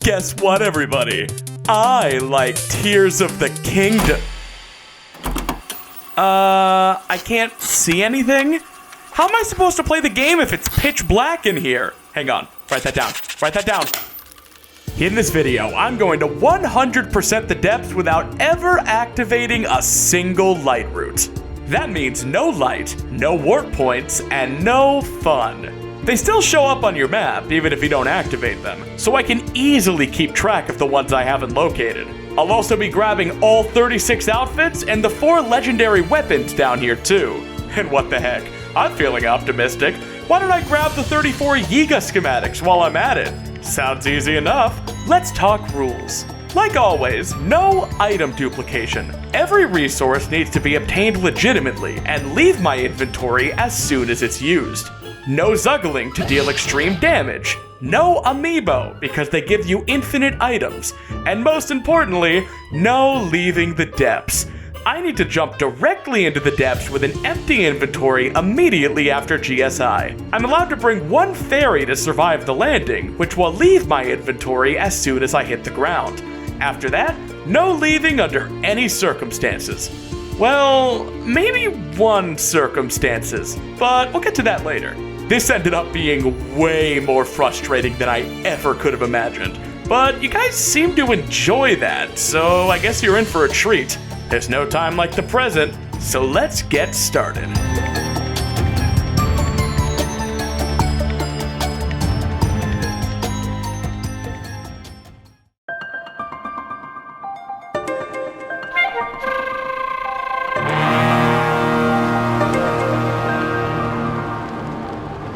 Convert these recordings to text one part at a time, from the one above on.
Guess what, everybody? I like Tears of the Kingdom. I can't see anything? How am I supposed to play the game if it's pitch black in here? Hang on, write that down, write that down. In this video, I'm going to 100% the depths without ever activating a single Lightroot. That means no light, no warp points, and no fun. They still show up on your map, even if you don't activate them, so I can easily keep track of the ones I haven't located. I'll also be grabbing all 36 outfits and the 4 legendary weapons down here too. And what the heck, I'm feeling optimistic. Why don't I grab the 34 Yiga schematics while I'm at it? Sounds easy enough. Let's talk rules. Like always, no item duplication. Every resource needs to be obtained legitimately and leave my inventory as soon as it's used. No zuggling to deal extreme damage. No amiibo, because they give you infinite items. And most importantly, no leaving the depths. I need to jump directly into the depths with an empty inventory immediately after GSI. I'm allowed to bring 1 fairy to survive the landing, which will leave my inventory as soon as I hit the ground. After that, no leaving under any circumstances. Well, maybe 1 circumstances, but we'll get to that later. This ended up being way more frustrating than I ever could have imagined. But you guys seem to enjoy that, so I guess you're in for a treat. There's no time like the present, so let's get started.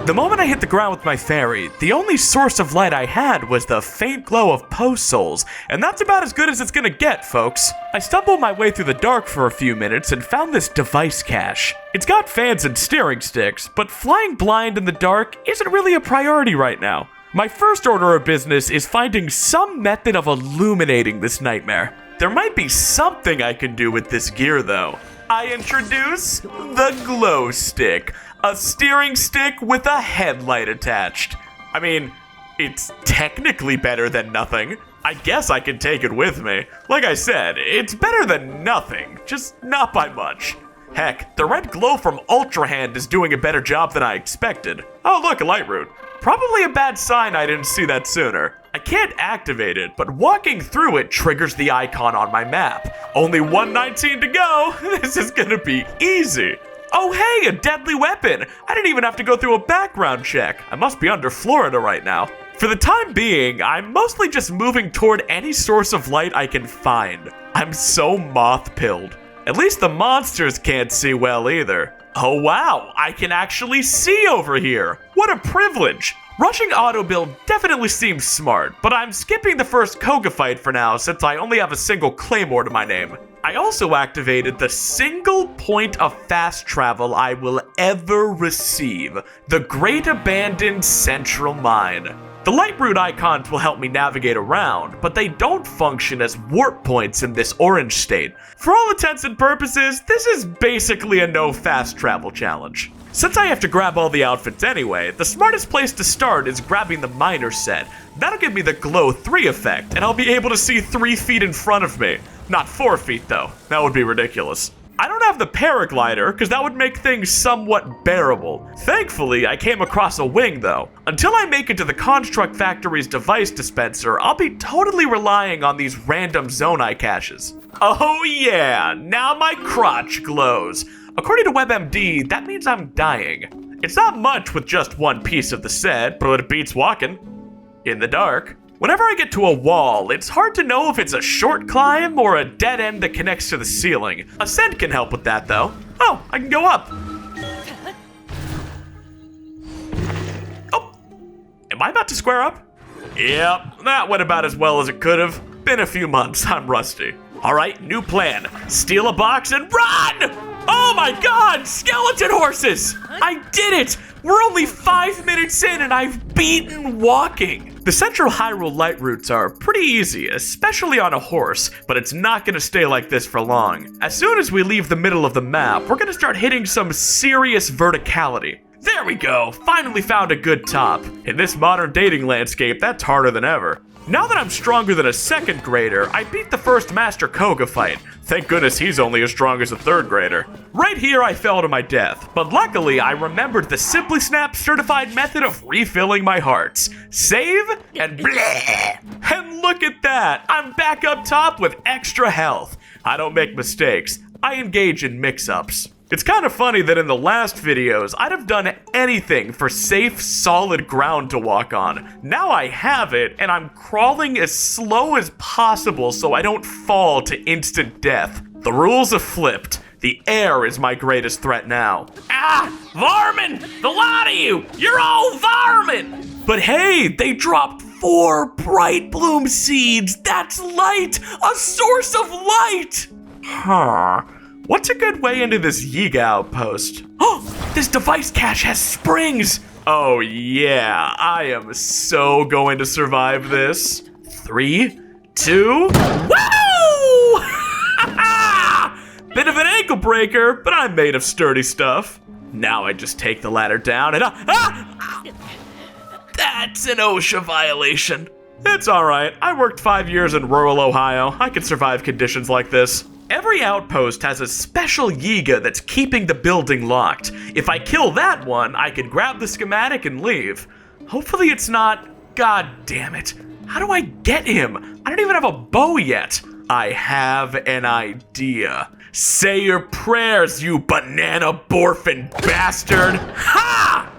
The moment I hit the ground with my fairy, the only source of light I had was the faint glow of post souls, and that's about as good as it's gonna get, folks. I stumbled my way through the dark for a few minutes and found this device cache. It's got fans and steering sticks, but flying blind in the dark isn't really a priority right now. My first order of business is finding some method of illuminating this nightmare. There might be something I can do with this gear, though. I introduce the glow stick. A steering stick with a headlight attached. I mean, it's technically better than nothing. I guess I can take it with me. Like I said, it's better than nothing, just not by much. Heck, the red glow from Ultra Hand is doing a better job than I expected. Oh look, a Lightroot. Probably a bad sign I didn't see that sooner. I can't activate it, but walking through it triggers the icon on my map. Only 119 to go. This is gonna be easy. Oh hey, a deadly weapon! I didn't even have to go through a background check. I must be under Florida right now. For the time being, I'm mostly just moving toward any source of light I can find. I'm so moth-pilled. At least the monsters can't see well either. Oh wow, I can actually see over here! What a privilege! Rushing auto build definitely seems smart, but I'm skipping the first Koga fight for now since I only have a single claymore to my name. I also activated the single point of fast travel I will ever receive, the Great Abandoned Central Mine. The Lightroot icons will help me navigate around, but they don't function as warp points in this orange state. For all intents and purposes, this is basically a no fast travel challenge. Since I have to grab all the outfits anyway, the smartest place to start is grabbing the miner set. That'll give me the glow 3 effect, and I'll be able to see 3 feet in front of me. Not 4 feet though, that would be ridiculous. I don't have the paraglider, because that would make things somewhat bearable. Thankfully, I came across a wing though. Until I make it to the Construct Factory's device dispenser, I'll be totally relying on these random Zonai caches. Oh yeah, now my crotch glows. According to WebMD, that means I'm dying. It's not much with just 1 piece of the set, but it beats walking in the dark. Whenever I get to a wall, it's hard to know if it's a short climb or a dead end that connects to the ceiling. Ascent can help with that though. Oh, I can go up. Oh, am I about to square up? Yep, that went about as well as it could have. Been a few months, I'm rusty. All right, new plan. Steal a box and run! Oh my god, skeleton horses! I did it! We're only 5 minutes in and I've beaten walking. The Central Hyrule light routes are pretty easy, especially on a horse, but it's not gonna stay like this for long. As soon as we leave the middle of the map, we're gonna start hitting some serious verticality. There we go, finally found a good top. In this modern dating landscape, that's harder than ever. Now that I'm stronger than a 2nd grader, I beat the first Master Koga fight. Thank goodness he's only as strong as a 3rd grader. Right here I fell to my death, but luckily I remembered the SimplySnaps certified method of refilling my hearts. Save and bleh! And look at that! I'm back up top with extra health. I don't make mistakes. I engage in mix-ups. It's kind of funny that in the last videos, I'd have done anything for safe, solid ground to walk on. Now I have it, and I'm crawling as slow as possible so I don't fall to instant death. The rules have flipped. The air is my greatest threat now. Ah! Varmin! The lot of you! You're all varmin! But hey, they dropped 4 bright bloom seeds! That's light! A source of light! Huh. What's a good way into this Yiga outpost? Oh, this device cache has springs! Oh yeah, I am so going to survive this. 3, 2, woo! Bit of an ankle breaker, but I'm made of sturdy stuff. Now I just take the ladder down and that's an OSHA violation. It's alright, I worked 5 years in rural Ohio. I can survive conditions like this. Every outpost has a special Yiga that's keeping the building locked. If I kill that one, I can grab the schematic and leave. Hopefully it's not... God damn it. How do I get him? I don't even have a bow yet. I have an idea. Say your prayers, you banana borfin bastard! Ha!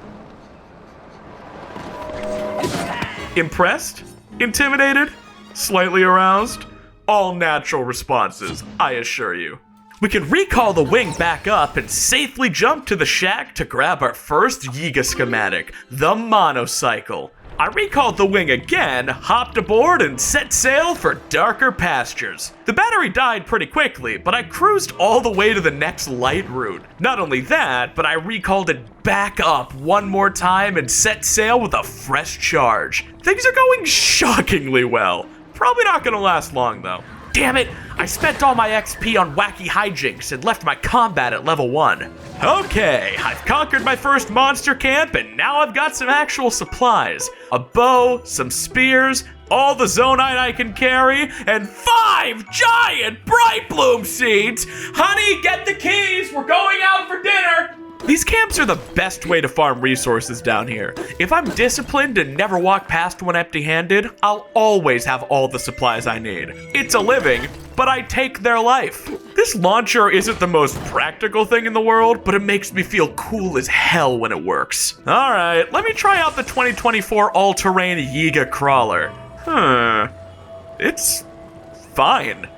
Impressed? Intimidated? Slightly aroused? All natural responses, I assure you. We can recall the wing back up and safely jump to the shack to grab our first Yiga schematic, the monocycle. I recalled the wing again, hopped aboard, and set sail for darker pastures. The battery died pretty quickly, but I cruised all the way to the next Lightroot. Not only that, but I recalled it back up one more time and set sail with a fresh charge. Things are going shockingly well. Probably not gonna last long though. Damn it! I spent all my XP on wacky hijinks and left my combat at level 1. Okay, I've conquered my first monster camp and now I've got some actual supplies. A bow, some spears, all the zonite I can carry, and 5 giant bright bloom seeds! Honey, get the keys! We're going out for dinner! These camps are the best way to farm resources down here. If I'm disciplined and never walk past one empty-handed, I'll always have all the supplies I need. It's a living, but I take their life. This launcher isn't the most practical thing in the world, but it makes me feel cool as hell when it works. Alright, let me try out the 2024 all-terrain Yiga crawler. It's fine.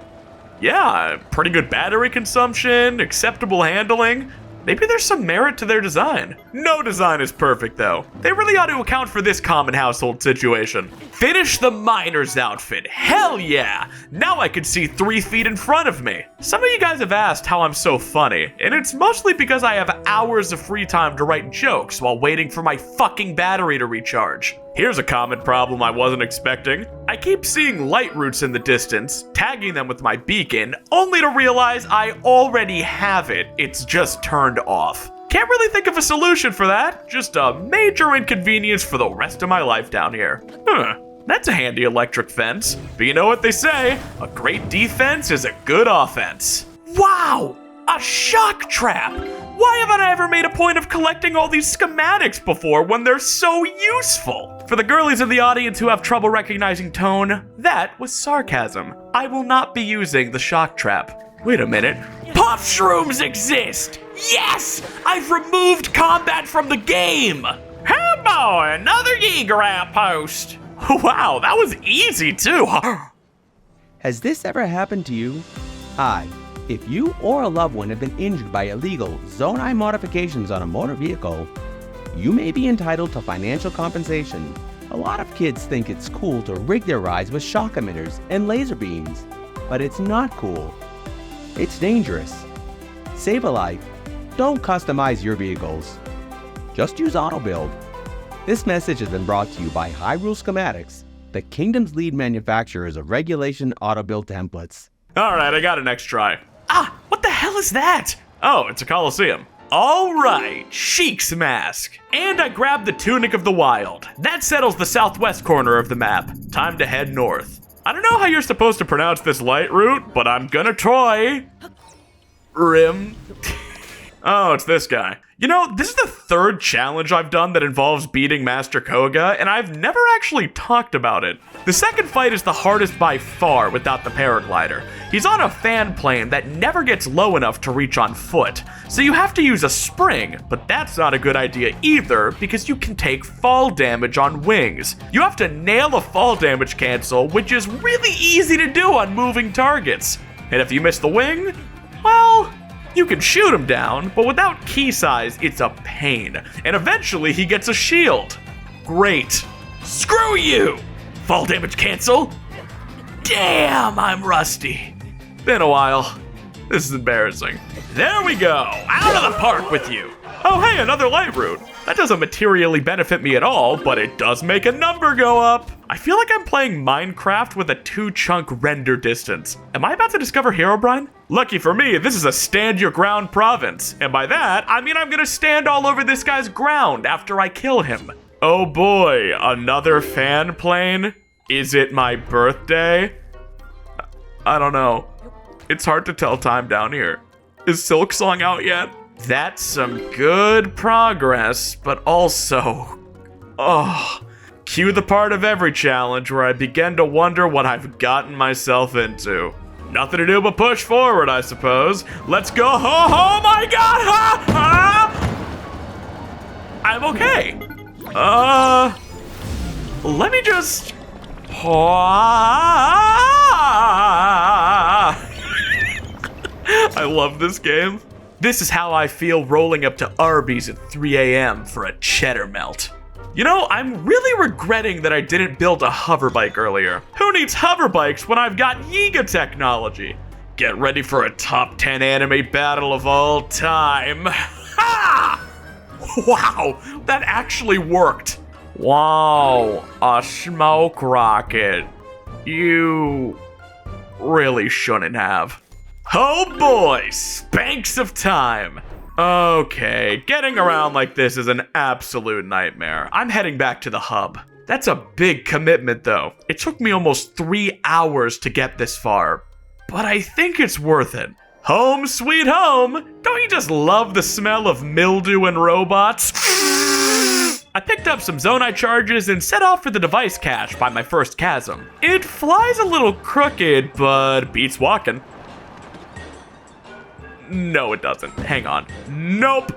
Yeah, pretty good battery consumption, acceptable handling. Maybe there's some merit to their design. No design is perfect though. They really ought to account for this common household situation. Finish the miner's outfit. Hell yeah! Now I can see 3 feet in front of me. Some of you guys have asked how I'm so funny, and it's mostly because I have hours of free time to write jokes while waiting for my fucking battery to recharge. Here's a common problem I wasn't expecting. I keep seeing light roots in the distance, tagging them with my beacon, only to realize I already have it. It's just turned off. Can't really think of a solution for that. Just a major inconvenience for the rest of my life down here. That's a handy electric fence. But you know what they say, a great defense is a good offense. Wow! A shock trap! Why haven't I ever made a point of collecting all these schematics before when they're so useful? For the girlies in the audience who have trouble recognizing tone, that was sarcasm. I will not be using the shock trap. Wait a minute. Puff shrooms exist! Yes! I've removed combat from the game! Hey boy, another Yiga outpost! Wow, that was easy too. Has this ever happened to you? Hi. If you or a loved one have been injured by illegal Zone I modifications on a motor vehicle, you may be entitled to financial compensation. A lot of kids think it's cool to rig their rides with shock emitters and laser beams, but it's not cool. It's dangerous. Save a life. Don't customize your vehicles. Just use AutoBuild. This message has been brought to you by Hyrule Schematics, the kingdom's lead manufacturers of regulation AutoBuild templates. Alright, I got an next try. Ah, what the hell is that? Oh, it's a Coliseum. Alright, Sheik's mask. And I grabbed the Tunic of the Wild. That settles the southwest corner of the map. Time to head north. I don't know how you're supposed to pronounce this Lightroot, but I'm gonna try. Rim. Oh, it's this guy. You know, this is the third challenge I've done that involves beating Master Koga, and I've never actually talked about it. The second fight is the hardest by far without the paraglider. He's on a fan plane that never gets low enough to reach on foot, so you have to use a spring, but that's not a good idea either because you can take fall damage on wings. You have to nail a fall damage cancel, which is really easy to do on moving targets. And if you miss the wing, well, you can shoot him down, but without key size, it's a pain. And eventually, he gets a shield. Great. Screw you! Fall damage cancel? Damn, I'm rusty. Been a while. This is embarrassing. There we go. Out of the park with you. Oh, hey, another Lightroot. That doesn't materially benefit me at all, but it does make a number go up. I feel like I'm playing Minecraft with a 2-chunk render distance. Am I about to discover Herobrine? Lucky for me, this is a stand your ground province. And by that, I mean I'm gonna stand all over this guy's ground after I kill him. Oh boy, another fan plane? Is it my birthday? I don't know. It's hard to tell time down here. Is Silk Song out yet? That's some good progress, but also, cue the part of every challenge where I begin to wonder what I've gotten myself into. Nothing to do but push forward, I suppose. Let's go. Oh my god! I'm okay. Let me just... I love this game. This is how I feel rolling up to Arby's at 3 a.m. for a cheddar melt. You know, I'm really regretting that I didn't build a hover bike earlier. Who needs hover bikes when I've got Yiga technology? Get ready for a top 10 anime battle of all time. Ha! Wow, that actually worked. Wow, a smoke rocket. You really shouldn't have. Oh boy, spanks of time. Okay, getting around like this is an absolute nightmare. I'm heading back to the hub. That's a big commitment though. It took me almost 3 hours to get this far, but I think it's worth it. Home sweet home. Don't you just love the smell of mildew and robots? I picked up some Zonai charges and set off for the device cache by my first chasm. It flies a little crooked, but beats walking. No, it doesn't. Hang on. Nope.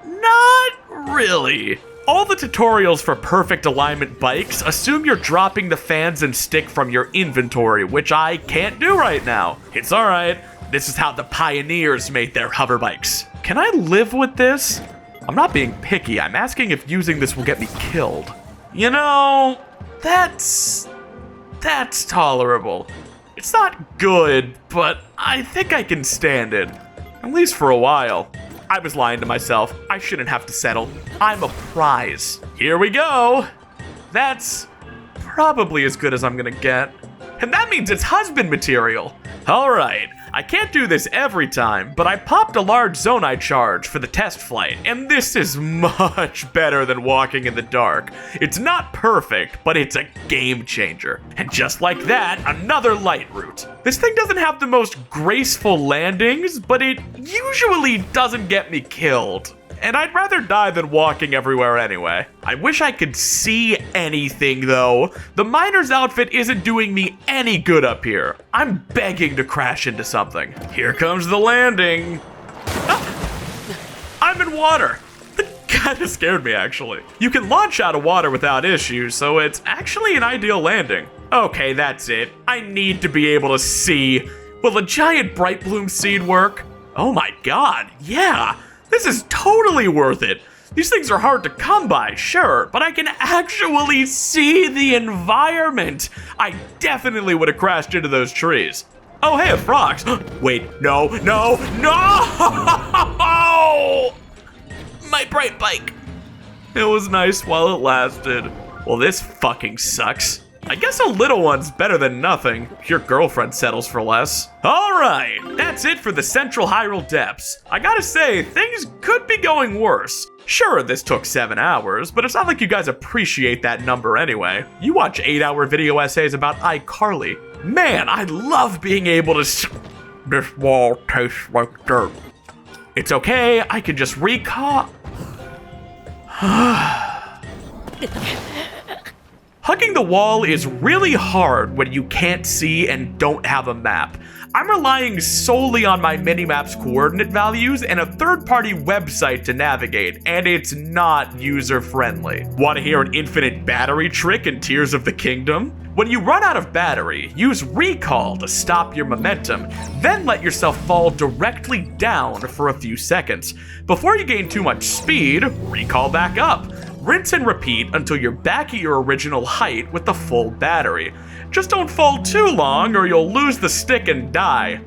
Not really. All the tutorials for perfect alignment bikes assume you're dropping the fans and stick from your inventory, which I can't do right now. It's alright. This is how the pioneers made their hover bikes. Can I live with this? I'm not being picky. I'm asking if using this will get me killed. You know, that's tolerable. It's not good, but I think I can stand it. At least for a while. I was lying to myself. I shouldn't have to settle. I'm a prize. Here we go. That's probably as good as I'm gonna get. And that means it's husband material. Alright, I can't do this every time, but I popped a large Zonai charge for the test flight, and this is much better than walking in the dark. It's not perfect, but it's a game changer. And just like that, another Lightroot. This thing doesn't have the most graceful landings, but it usually doesn't get me killed. And I'd rather die than walking everywhere anyway. I wish I could see anything, though. The miner's outfit isn't doing me any good up here. I'm begging to crash into something. Here comes the landing. Ah! I'm in water. That kind of scared me, actually. You can launch out of water without issues, so it's actually an ideal landing. Okay, that's it. I need to be able to see. Will a giant bright bloom seed work? Oh my god, yeah. This is totally worth it. These things are hard to come by, sure, but I can actually see the environment. I definitely would have crashed into those trees. Oh, hey, a frog. Wait, no. My bright bike. It was nice while it lasted. Well, this fucking sucks. I guess a little one's better than nothing. Your girlfriend settles for less. Alright, that's it for the Central Hyrule Depths. I gotta say, things could be going worse. Sure, this took 7 hours, but it's not like you guys appreciate that number anyway. You watch 8-hour video essays about iCarly. Man, I love being able to this wall tastes like dirt. It's okay, I can just recall. Hugging the wall is really hard when you can't see and don't have a map. I'm relying solely on my minimap's coordinate values and a third-party website to navigate, and it's not user-friendly. Want to hear an infinite battery trick in Tears of the Kingdom? When you run out of battery, use recall to stop your momentum, then let yourself fall directly down for a few seconds. Before you gain too much speed, recall back up. Rinse and repeat until you're back at your original height with the full battery. Just don't fall too long or you'll lose the stick and die.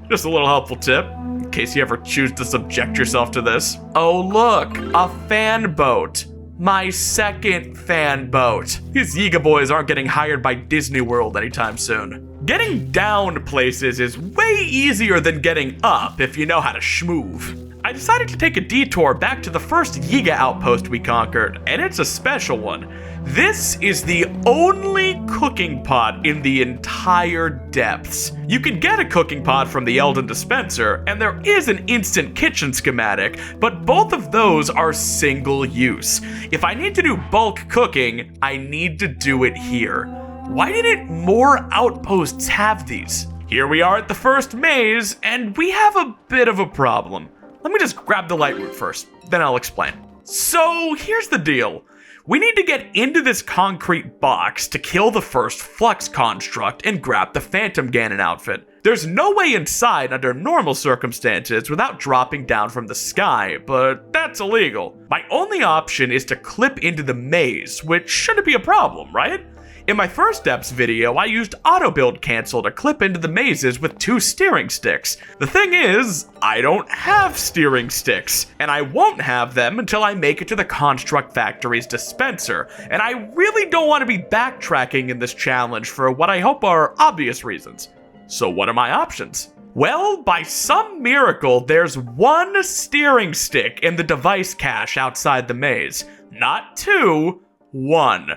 Just a little helpful tip, in case you ever choose to subject yourself to this. Oh look, a fan boat. My second fan boat. These Yiga boys aren't getting hired by Disney World anytime soon. Getting down places is way easier than getting up if you know how to schmoove. I decided to take a detour back to the first Yiga outpost we conquered, and it's a special one. This is the only cooking pot in the entire depths. You can get a cooking pot from the Elden Dispenser, and there is an instant kitchen schematic, but both of those are single use. If I need to do bulk cooking, I need to do it here. Why didn't more outposts have these? Here we are at the first maze, and we have a bit of a problem. Let me just grab the Lightroot first, then I'll explain. So here's the deal. We need to get into this concrete box to kill the first flux construct and grab the Phantom Ganon outfit. There's no way inside under normal circumstances without dropping down from the sky, but that's illegal. My only option is to clip into the maze, which shouldn't be a problem, right? In my first Depths video, I used auto build cancel to clip into the mazes with 2 steering sticks. The thing is, I don't have steering sticks, and I won't have them until I make it to the Construct Factory's dispenser, and I really don't want to be backtracking in this challenge for what I hope are obvious reasons. So what are my options? Well, by some miracle, there's 1 steering stick in the device cache outside the maze. Not 2, 1.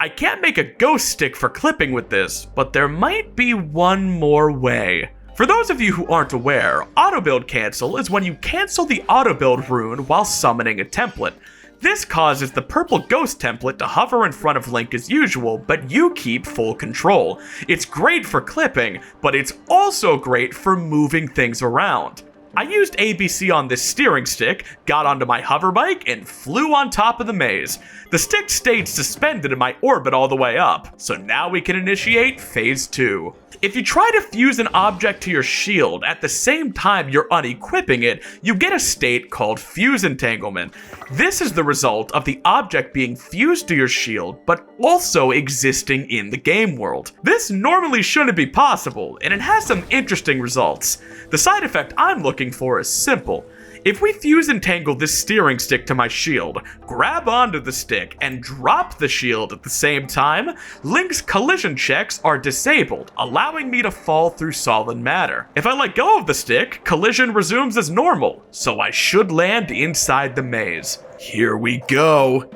I can't make a ghost stick for clipping with this, but there might be one more way. For those of you who aren't aware, auto build cancel is when you cancel the auto build rune while summoning a template. This causes the purple ghost template to hover in front of Link as usual, but you keep full control. It's great for clipping, but it's also great for moving things around. I used ABC on this steering stick, got onto my hover bike, and flew on top of the maze. The stick stayed suspended in my orbit all the way up, so now we can initiate Phase 2. If you try to fuse an object to your shield at the same time you're unequipping it, you get a state called fuse entanglement. This is the result of the object being fused to your shield, but also existing in the game world. This normally shouldn't be possible, and it has some interesting results. The side effect I'm looking for is simple. If we fuse entangle this steering stick to my shield, grab onto the stick, and drop the shield at the same time, Link's collision checks are disabled, allowing me to fall through solid matter. If I let go of the stick, collision resumes as normal, so I should land inside the maze. Here we go.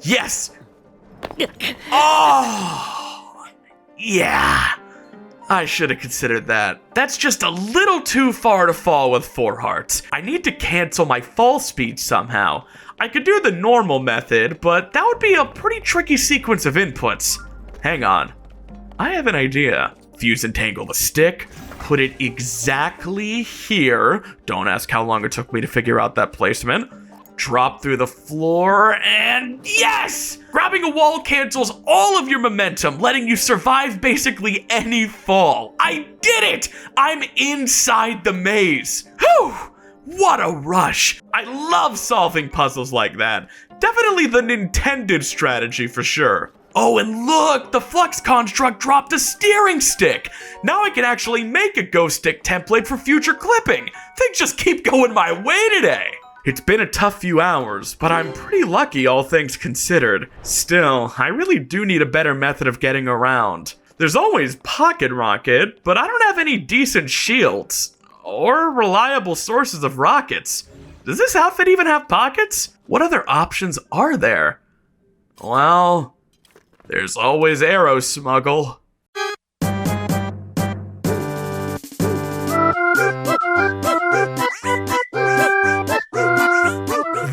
Yes! Oh! Yeah! I should have considered that. That's just a little too far to fall with 4 hearts. I need to cancel my fall speed somehow. I could do the normal method, but that would be a pretty tricky sequence of inputs. Hang on. I have an idea. Fuse entangle the stick, put it exactly here. Don't ask how long it took me to figure out that placement. Drop through the floor, and yes! Grabbing a wall cancels all of your momentum, letting you survive basically any fall. I did it! I'm inside the maze. Whew! What a rush! I love solving puzzles like that. Definitely the intended strategy for sure. Oh, and look! The flux construct dropped a steering stick! Now I can actually make a ghost stick template for future clipping! Things just keep going my way today! It's been a tough few hours, but I'm pretty lucky all things considered. Still, I really do need a better method of getting around. There's always Pocket Rocket, but I don't have any decent shields or reliable sources of rockets. Does this outfit even have pockets? What other options are there? Well, there's always Arrow Smuggle.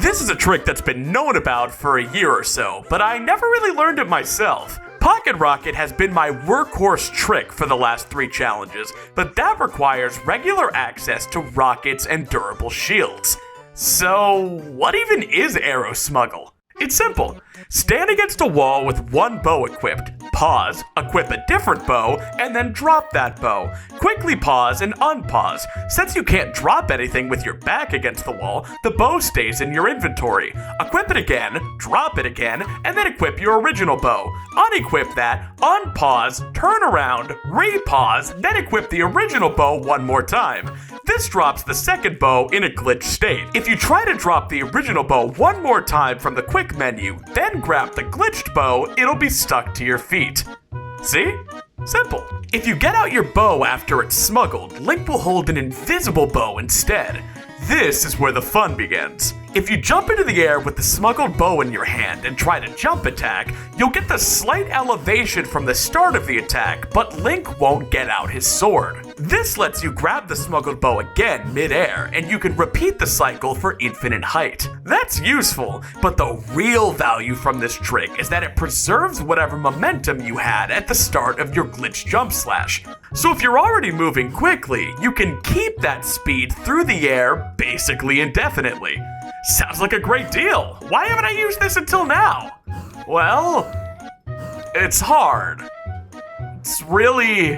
This is a trick that's been known about for a year or so, but I never really learned it myself. Pocket Rocket has been my workhorse trick for the last 3 challenges, but that requires regular access to rockets and durable shields. So, what even is Arrow Smuggle? It's simple. Stand against a wall with one bow equipped, pause, equip a different bow, and then drop that bow. Quickly pause and unpause. Since you can't drop anything with your back against the wall, the bow stays in your inventory. Equip it again, drop it again, and then equip your original bow. Unequip that, unpause, turn around, re-pause, then equip the original bow one more time. This drops the second bow in a glitched state. If you try to drop the original bow one more time from the quick menu, then grab the glitched bow, it'll be stuck to your feet. See? Simple. If you get out your bow after it's smuggled, Link will hold an invisible bow instead. This is where the fun begins. If you jump into the air with the smuggled bow in your hand and try to jump attack, you'll get the slight elevation from the start of the attack, but Link won't get out his sword. This lets you grab the smuggled bow again mid-air, and you can repeat the cycle for infinite height. That's useful, but the real value from this trick is that it preserves whatever momentum you had at the start of your glitch jump slash. So if you're already moving quickly, you can keep that speed through the air basically indefinitely. Sounds like a great deal. Why haven't I used this until now? Well, it's hard. It's really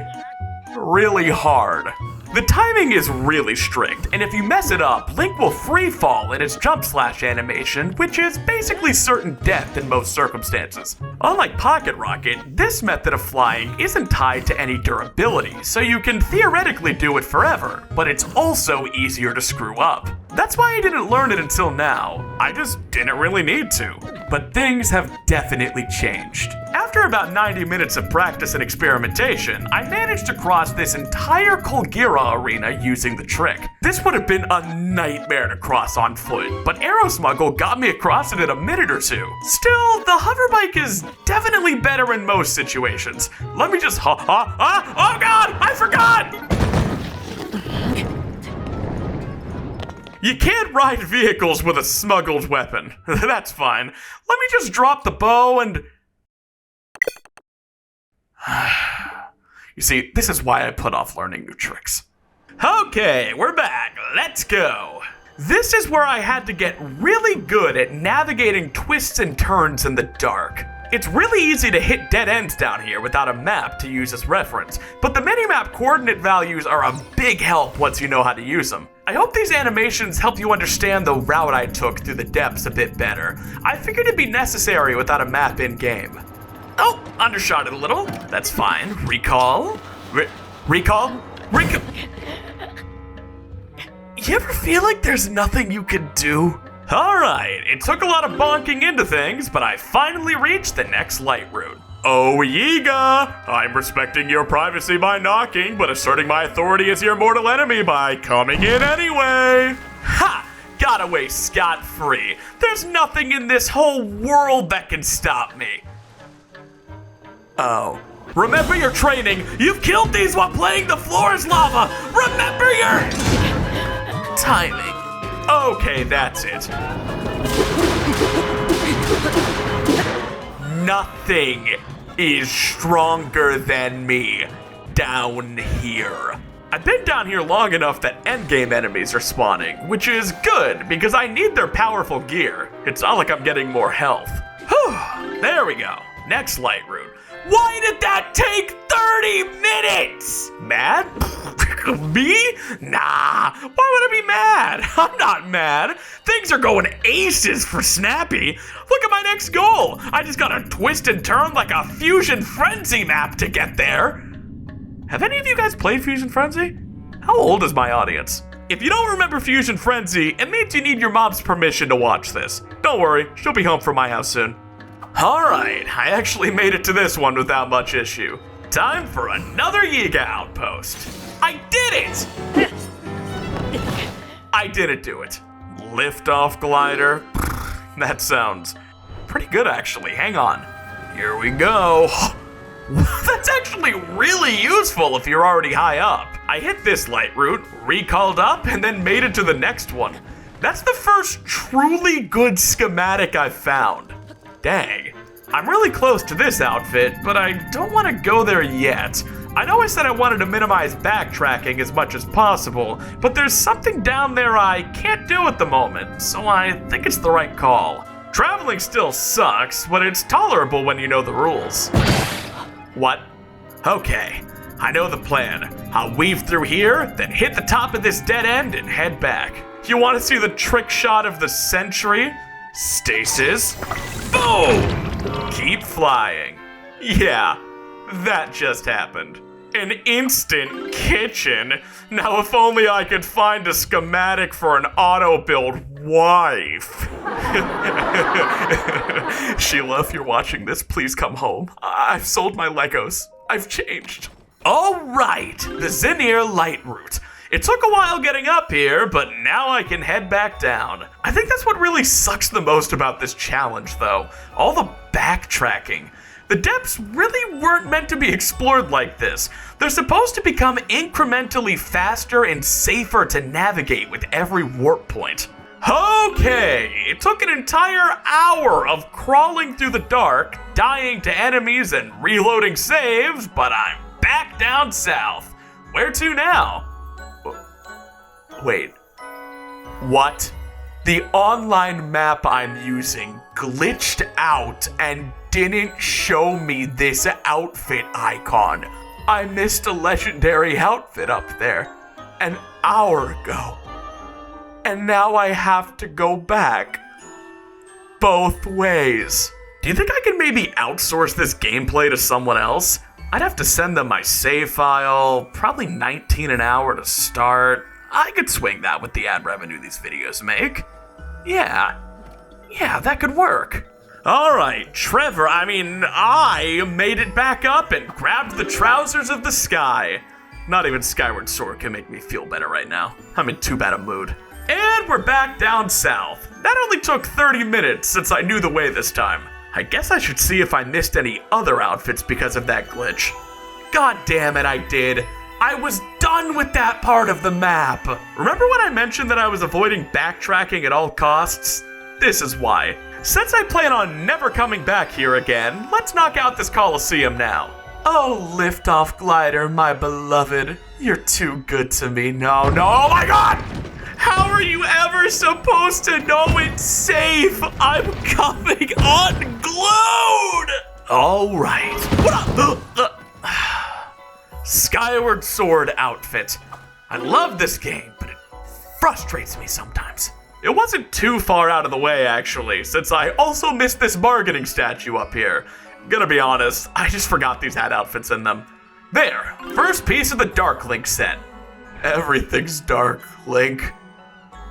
hard. The timing is really strict, and if you mess it up, Link will free fall in his jump slash animation, which is basically certain death in most circumstances. Unlike Pocket Rocket, this method of flying isn't tied to any durability, so you can theoretically do it forever, but it's also easier to screw up. That's why I didn't learn it until now. I just didn't really need to. But things have definitely changed. After about 90 minutes of practice and experimentation, I managed to cross this entire Kolgira arena using the trick. This would have been a nightmare to cross on foot, but Arrow Smuggle got me across it in a minute or two. Still, the hoverbike is definitely better in most situations. Let me just oh god, I forgot! You can't ride vehicles with a smuggled weapon. That's fine. Let me just drop the bow and... You see, this is why I put off learning new tricks. Okay, we're back. Let's go. This is where I had to get really good at navigating twists and turns in the dark. It's really easy to hit dead ends down here without a map to use as reference, but the minimap coordinate values are a big help once you know how to use them. I hope these animations help you understand the route I took through the depths a bit better. I figured it'd be necessary without a map in-game. Oh, undershot it a little. That's fine. Recall. Recall. You ever feel like there's nothing you can do? Alright, it took a lot of bonking into things, but I finally reached the next Lightroot. Oh, Yiga! I'm respecting your privacy by knocking, but asserting my authority as your mortal enemy by coming in anyway! Ha! Got away scot-free. There's nothing in this whole world that can stop me. Oh. Remember your training. You've killed these while playing The Floor is Lava. Remember your... timing. Okay, that's it. Nothing is stronger than me down here. I've been down here long enough that endgame enemies are spawning, which is good because I need their powerful gear. It's not like I'm getting more health. Whew, there we go. Next Lightroot. Why did that take 30 minutes? Mad? Me? Nah, why would I be mad? I'm not mad. Things are going aces for Snappy. Look at my next goal. I just gotta twist and turn like a Fusion Frenzy map to get there. Have any of you guys played Fusion Frenzy? How old is my audience? If you don't remember Fusion Frenzy, it means you need your mom's permission to watch this. Don't worry, she'll be home from my house soon. Alright, I actually made it to this one without much issue. Time for another Yiga outpost. I did it! I didn't do it. Lift-off glider? That sounds pretty good, actually. Hang on. Here we go. That's actually really useful if you're already high up. I hit this Lightroot, recalled up, and then made it to the next one. That's the first truly good schematic I've found. Dang. I'm really close to this outfit, but I don't want to go there yet. I know I said I wanted to minimize backtracking as much as possible, but there's something down there I can't do at the moment, so I think it's the right call. Traveling still sucks, but it's tolerable when you know the rules. What? Okay, I know the plan. I'll weave through here, then hit the top of this dead end and head back. You want to see the trick shot of the century? Stasis. Boom! Keep flying. Yeah, that just happened. An instant kitchen. Now if only I could find a schematic for an auto-build wife. Sheila, if you're watching this, please come home. I've sold my Legos. I've changed. All right, the Zinir Lightroot. It took a while getting up here, but now I can head back down. I think that's what really sucks the most about this challenge, though. All the backtracking. The depths really weren't meant to be explored like this. They're supposed to become incrementally faster and safer to navigate with every warp point. Okay, it took an entire hour of crawling through the dark, dying to enemies and reloading saves, but I'm back down south. Where to now? Wait, what? The online map I'm using glitched out and didn't show me this outfit icon. I missed a legendary outfit up there an hour ago. And now I have to go back. Both ways. Do you think I can maybe outsource this gameplay to someone else? I'd have to send them my save file, probably $19 an hour to start. I could swing that with the ad revenue these videos make. Yeah, that could work. All right, I made it back up and grabbed the trousers of the sky. Not even Skyward Sword can make me feel better right now. I'm in too bad a mood. And we're back down south. That only took 30 minutes since I knew the way this time. I guess I should see if I missed any other outfits because of that glitch. God damn it, I did. I was done with that part of the map. Remember when I mentioned that I was avoiding backtracking at all costs? This is why. Since I plan on never coming back here again, let's knock out this Coliseum now. Oh, liftoff glider, my beloved. You're too good to me. No, oh my god! How are you ever supposed to know it's safe? I'm coming unglued! All right. What up? Skyward Sword outfit. I love this game, but it frustrates me sometimes. It wasn't too far out of the way, actually, since I also missed this bargaining statue up here. Gonna be honest, I just forgot these had outfits in them. There, first piece of the Dark Link set. Everything's dark, Link.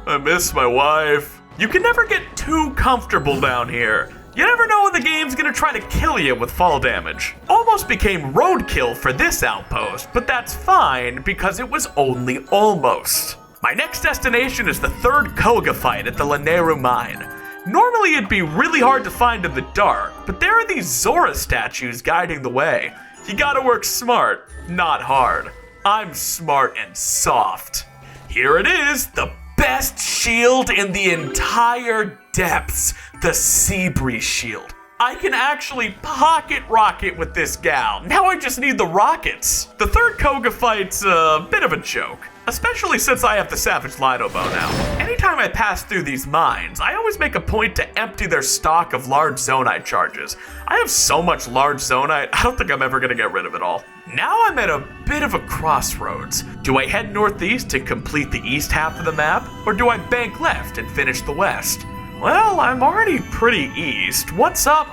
I miss my wife. You can never get too comfortable down here. You never know when the game's gonna try to kill you with fall damage. Almost became roadkill for this outpost, but that's fine because it was only almost. My next destination is the third Koga fight at the Lanayru mine. Normally it'd be really hard to find in the dark, but there are these Zora statues guiding the way. You gotta work smart, not hard. I'm smart and soft. Here it is, the best shield in the entire depths, the Seabree shield. I can actually pocket rocket with this gal. Now I just need the rockets. The third Koga fight's a bit of a joke, especially since I have the Savage Lido bow now. Anytime I pass through these mines, I always make a point to empty their stock of large zonite charges. I have so much large zonite, I don't think I'm ever gonna get rid of it all. Now I'm at a bit of a crossroads. Do I head northeast to complete the east half of the map, or do I bank left and finish the west? Well, I'm already pretty east. What's up?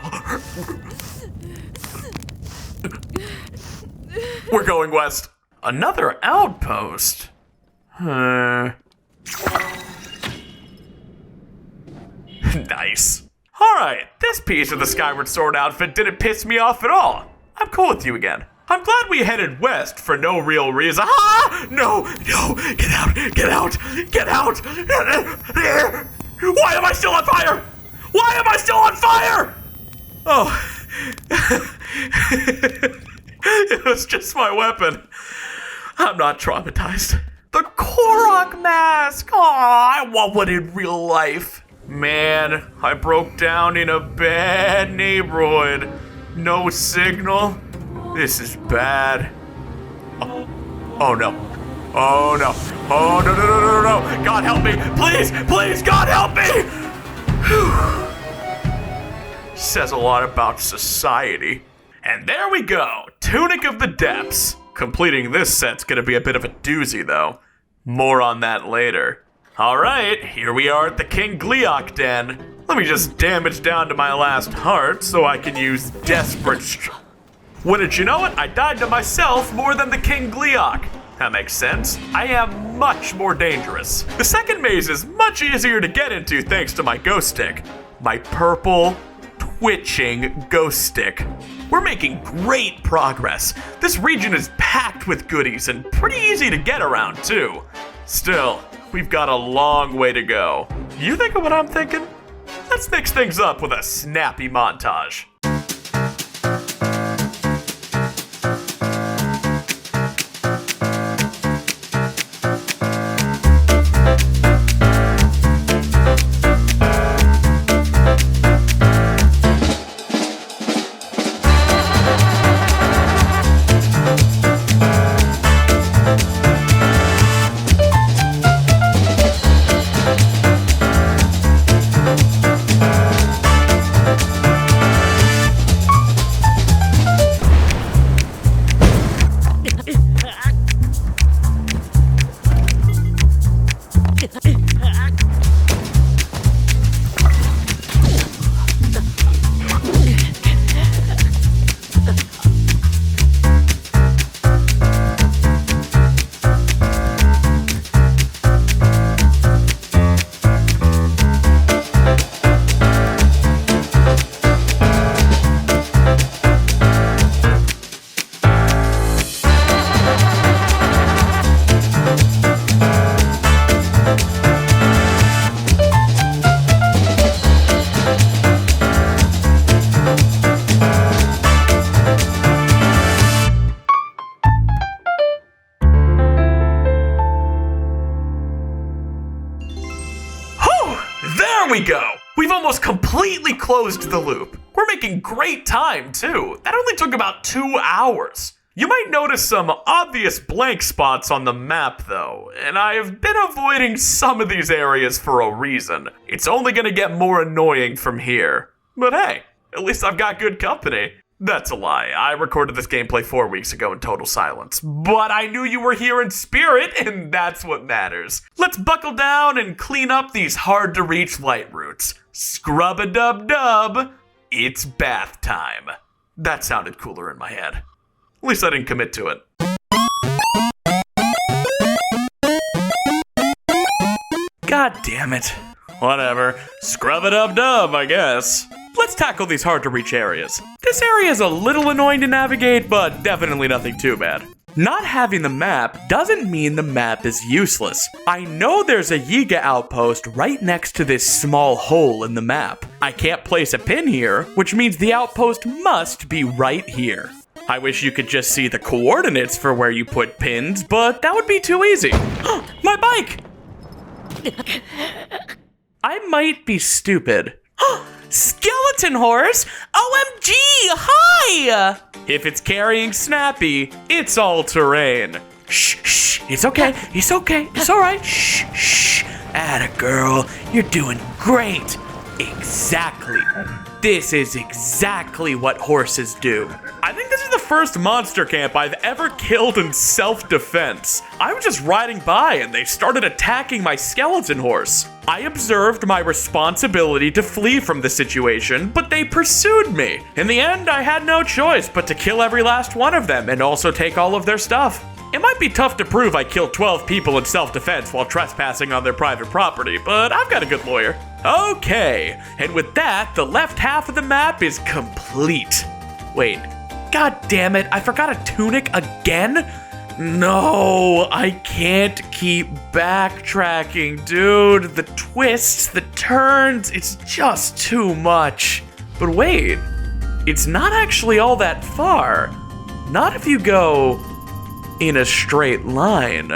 We're going west. Another outpost? Nice. Alright, this piece of the Skyward Sword outfit didn't piss me off at all. I'm cool with you again. I'm glad we headed west for no real reason. Ah! No! Get out! Get out! Get out! Why am I still on fire? Why am I still on fire? Oh. It was just my weapon. I'm not traumatized. The Korok mask! Aw, I want one in real life. Man, I broke down in a bad neighborhood. No signal. This is bad. Oh no. Oh no. Oh no. God help me. Please, God help me. Whew. Says a lot about society. And there we go. Tunic of the Depths. Completing this set's gonna be a bit of a doozy though. More on that later. Alright, here we are at the King Gliok Den. Let me just damage down to my last heart so I can use desperate Wouldn't you know it, I died to myself more than the King Gliok. That makes sense. I am much more dangerous. The second maze is much easier to get into thanks to my ghost stick. My purple, twitching ghost stick. We're making great progress. This region is packed with goodies and pretty easy to get around too. Still, we've got a long way to go. You think of what I'm thinking? Let's mix things up with a snappy montage. There we go! We've almost completely closed the loop. We're making great time, too. That only took about 2 hours. You might notice some obvious blank spots on the map, though, and I've been avoiding some of these areas for a reason. It's only gonna get more annoying from here. But hey, at least I've got good company. That's a lie. I recorded this gameplay 4 weeks ago in total silence. But I knew you were here in spirit, and that's what matters. Let's buckle down and clean up these hard-to-reach light routes. Scrub-a-dub-dub. It's bath time. That sounded cooler in my head. At least I didn't commit to it. God damn it. Whatever. Scrub-a-dub-dub, I guess. Let's tackle these hard-to-reach areas. This area is a little annoying to navigate, but definitely nothing too bad. Not having the map doesn't mean the map is useless. I know there's a Yiga outpost right next to this small hole in the map. I can't place a pin here, which means the outpost must be right here. I wish you could just see the coordinates for where you put pins, but that would be too easy. My bike! I might be stupid. Skeleton horse? OMG, hi! If it's carrying Snappy, it's all terrain. Shh, it's okay, it's all right. Shh. Atta girl, you're doing great. Exactly. This is exactly what horses do. I think this is the first monster camp I've ever killed in self-defense. I was just riding by and they started attacking my skeleton horse. I observed my responsibility to flee from the situation, but they pursued me. In the end, I had no choice but to kill every last one of them and also take all of their stuff. It might be tough to prove I killed 12 people in self-defense while trespassing on their private property, but I've got a good lawyer. Okay, and with that, the left half of the map is complete. Wait, god damn it, I forgot a tunic again? No, I can't keep backtracking, dude. The twists, the turns, it's just too much. But wait, it's not actually all that far. Not if you go in a straight line.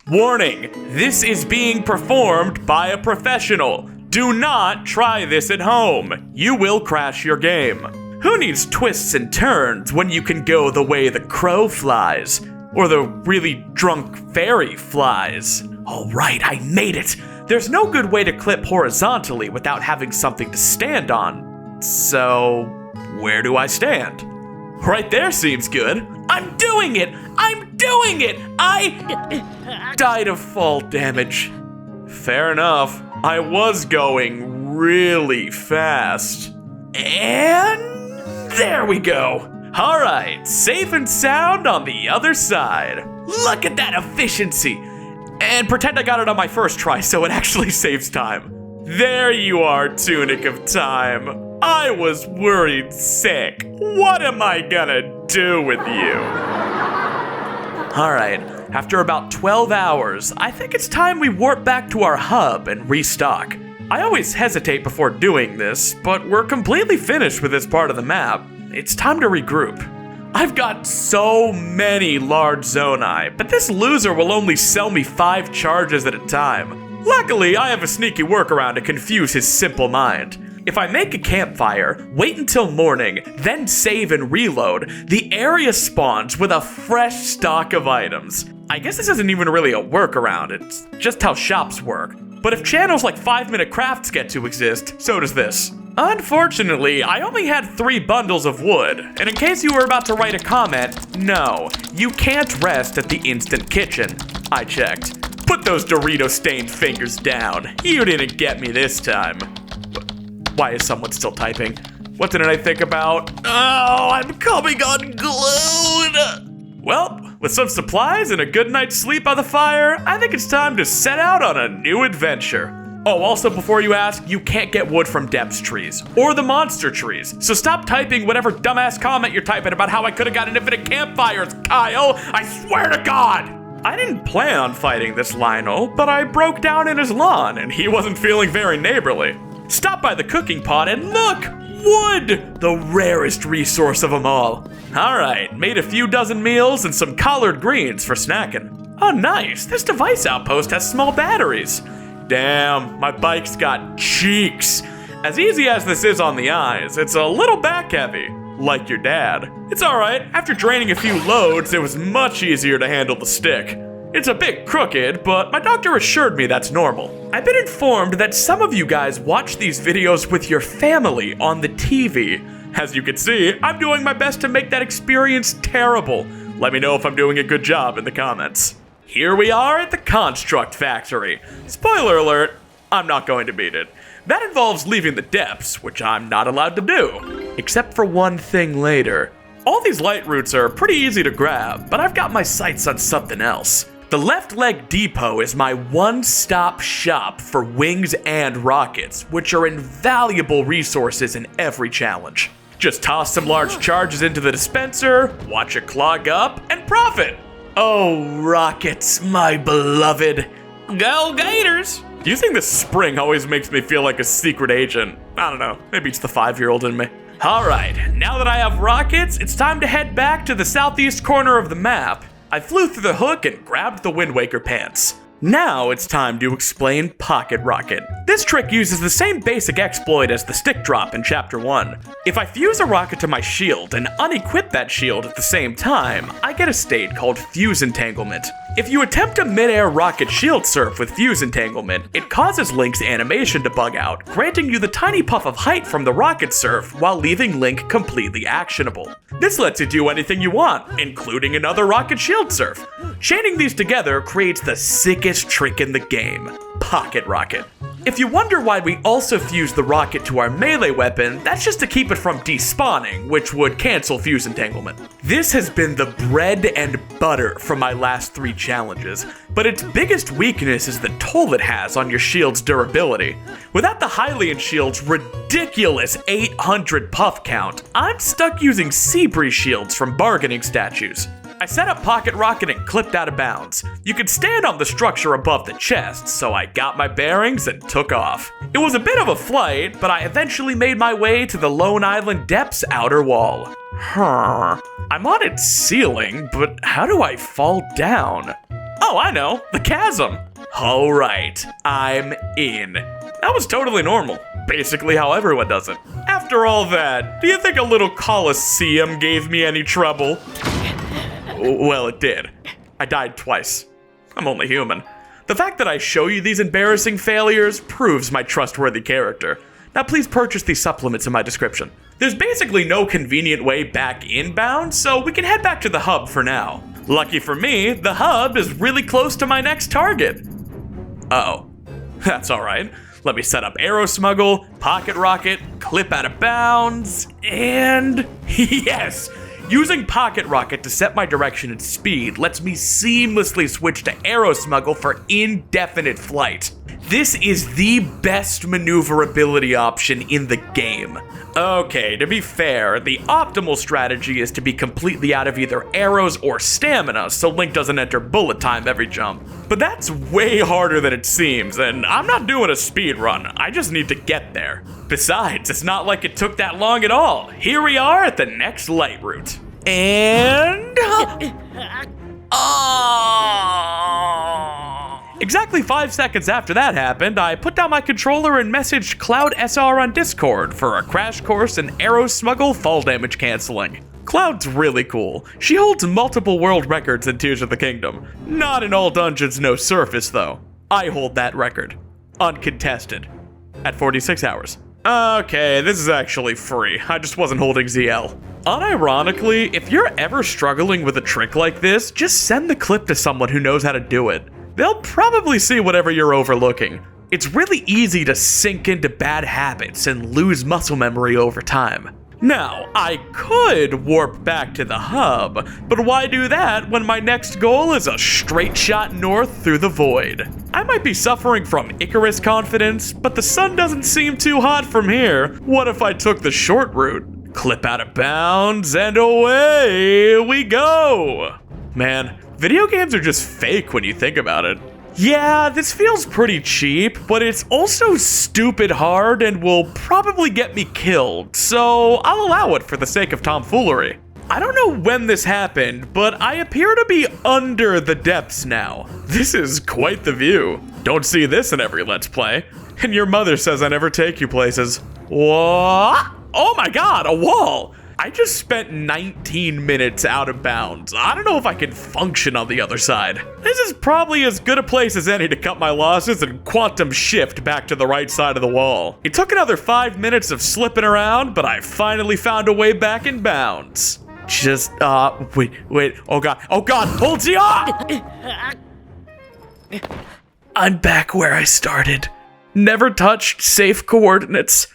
Warning, this is being performed by a professional. Do not try this at home. You will crash your game. Who needs twists and turns when you can go the way the crow flies? Or the really drunk fairy flies? All right, I made it. There's no good way to clip horizontally without having something to stand on. So, where do I stand? Right there seems good. I'm doing it! I'm doing it! I died of fall damage. Fair enough. I was going really fast. And there we go. All right, safe and sound on the other side. Look at that efficiency. And pretend I got it on my first try so it actually saves time. There you are, Tunic of Time. I was worried sick. What am I gonna do with you? All right, after about 12 hours, I think it's time we warp back to our hub and restock. I always hesitate before doing this, but we're completely finished with this part of the map. It's time to regroup. I've got so many large zonai, but this loser will only sell me 5 charges at a time. Luckily, I have a sneaky workaround to confuse his simple mind. If I make a campfire, wait until morning, then save and reload, the area spawns with a fresh stock of items. I guess this isn't even really a workaround, it's just how shops work. But if channels like 5-Minute Crafts get to exist, so does this. Unfortunately, I only had 3 bundles of wood, and in case you were about to write a comment, no, you can't rest at the instant kitchen. I checked. Put those Dorito-stained fingers down. You didn't get me this time. Why is someone still typing? What did I think about? Oh, I'm coming unglued! Well, with some supplies and a good night's sleep by the fire, I think it's time to set out on a new adventure. Oh, also before you ask, you can't get wood from depths trees, or the monster trees, so stop typing whatever dumbass comment you're typing about how I could've gotten infinite campfires, Kyle! I swear to God! I didn't plan on fighting this Lionel, but I broke down in his lawn, and he wasn't feeling very neighborly. Stop by the cooking pot and look! Wood! The rarest resource of them all. Alright, made a few dozen meals and some collard greens for snacking. Oh nice, this device outpost has small batteries. Damn, my bike's got cheeks. As easy as this is on the eyes, it's a little back heavy, like your dad. It's alright, after draining a few loads, it was much easier to handle the stick. It's a bit crooked, but my doctor assured me that's normal. I've been informed that some of you guys watch these videos with your family on the TV. As you can see, I'm doing my best to make that experience terrible. Let me know if I'm doing a good job in the comments. Here we are at the Construct Factory. Spoiler alert, I'm not going to beat it. That involves leaving the depths, which I'm not allowed to do. Except for one thing later. All these light routes are pretty easy to grab, but I've got my sights on something else. The Left Leg Depot is my one-stop shop for wings and rockets, which are invaluable resources in every challenge. Just toss some large charges into the dispenser, watch it clog up, and profit! Oh, rockets, my beloved. Go Gators! Using this spring always makes me feel like a secret agent. I don't know, maybe it's the 5-year-old in me. Alright, now that I have rockets, it's time to head back to the southeast corner of the map. I flew through the hook and grabbed the Wind Waker pants. Now it's time to explain Pocket Rocket. This trick uses the same basic exploit as the stick drop in Chapter 1. If I fuse a rocket to my shield and unequip that shield at the same time, I get a state called Fuse Entanglement. If you attempt a mid-air rocket shield surf with Fuse Entanglement, it causes Link's animation to bug out, granting you the tiny puff of height from the rocket surf while leaving Link completely actionable. This lets you do anything you want, including another rocket shield surf. Chaining these together creates the sickest trick in the game, Pocket Rocket. If you wonder why we also fused the rocket to our melee weapon, that's just to keep it from despawning, which would cancel fuse entanglement. This has been the bread and butter from my last 3 challenges, but its biggest weakness is the toll it has on your shield's durability. Without the Hylian shield's ridiculous 800 puff count, I'm stuck using Seabree shields from bargaining statues. I set up Pocket Rocket and clipped out of bounds. You could stand on the structure above the chest, so I got my bearings and took off. It was a bit of a flight, but I eventually made my way to the Lone Island Depths outer wall. I'm on its ceiling, but how do I fall down? Oh, I know, the chasm. Alright, I'm in. That was totally normal. Basically how everyone does it. After all that, do you think a little Coliseum gave me any trouble? Well, it did. I died twice. I'm only human. The fact that I show you these embarrassing failures proves my trustworthy character. Now please purchase these supplements in my description. There's basically no convenient way back inbound, so we can head back to the hub for now. Lucky for me, the hub is really close to my next target. Uh-oh. That's alright. Let me set up Arrow Smuggle, Pocket Rocket, clip out of bounds, and yes! Using Pocket Rocket to set my direction and speed lets me seamlessly switch to Arrow Smuggle for indefinite flight. This is the best maneuverability option in the game. Okay, to be fair, the optimal strategy is to be completely out of either arrows or stamina so Link doesn't enter bullet time every jump. But that's way harder than it seems, and I'm not doing a speed run. I just need to get there. Besides, it's not like it took that long at all. Here we are at the next Lightroot. And... Exactly 5 seconds after that happened, I put down my controller and messaged Cloud SR on Discord for a crash course in Arrow Smuggle fall damage canceling. Cloud's really cool. She holds multiple world records in Tears of the Kingdom. Not in all dungeons, no surface though. I hold that record. Uncontested. At 46 hours. Okay, this is actually free. I just wasn't holding ZL. Unironically, if you're ever struggling with a trick like this, just send the clip to someone who knows how to do it. They'll probably see whatever you're overlooking. It's really easy to sink into bad habits and lose muscle memory over time. Now, I could warp back to the hub, but why do that when my next goal is a straight shot north through the void? I might be suffering from Icarus confidence, but the sun doesn't seem too hot from here. What if I took the short route? Clip out of bounds, and away we go! Man, video games are just fake when you think about it. Yeah, this feels pretty cheap, but it's also stupid hard and will probably get me killed, so I'll allow it for the sake of tomfoolery. I don't know when this happened, but I appear to be under the depths now. This is quite the view. Don't see this in every Let's Play. And your mother says I never take you places. What? Oh my god, a wall! I just spent 19 minutes out of bounds. I don't know if I can function on the other side. This is probably as good a place as any to cut my losses and quantum shift back to the right side of the wall. It took another 5 minutes of slipping around, but I finally found a way back in bounds. Just, wait, oh god, hold the on! I'm back where I started. Never touched safe coordinates.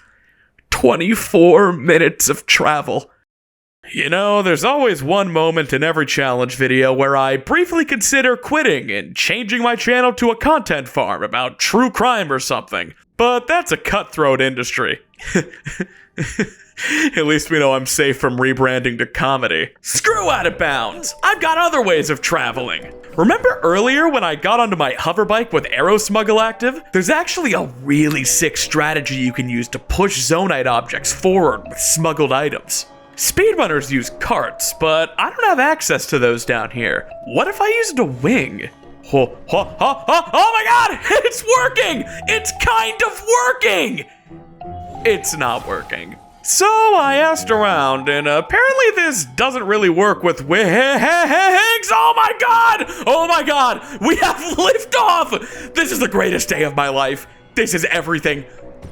24 minutes of travel. You know, there's always one moment in every challenge video where I briefly consider quitting and changing my channel to a content farm about true crime or something. But that's a cutthroat industry. At least we know I'm safe from rebranding to comedy. Screw Out of Bounds! I've got other ways of traveling. Remember earlier when I got onto my hoverbike with Arrow Smuggle active? There's actually a really sick strategy you can use to push Zonite objects forward with smuggled items. Speedrunners use carts, but I don't have access to those down here. What if I used a wing? Oh my god! It's working! It's kind of working! It's not working. So I asked around, and apparently this doesn't really work with wings. Oh my god! Oh my god! We have liftoff! This is the greatest day of my life. This is everything.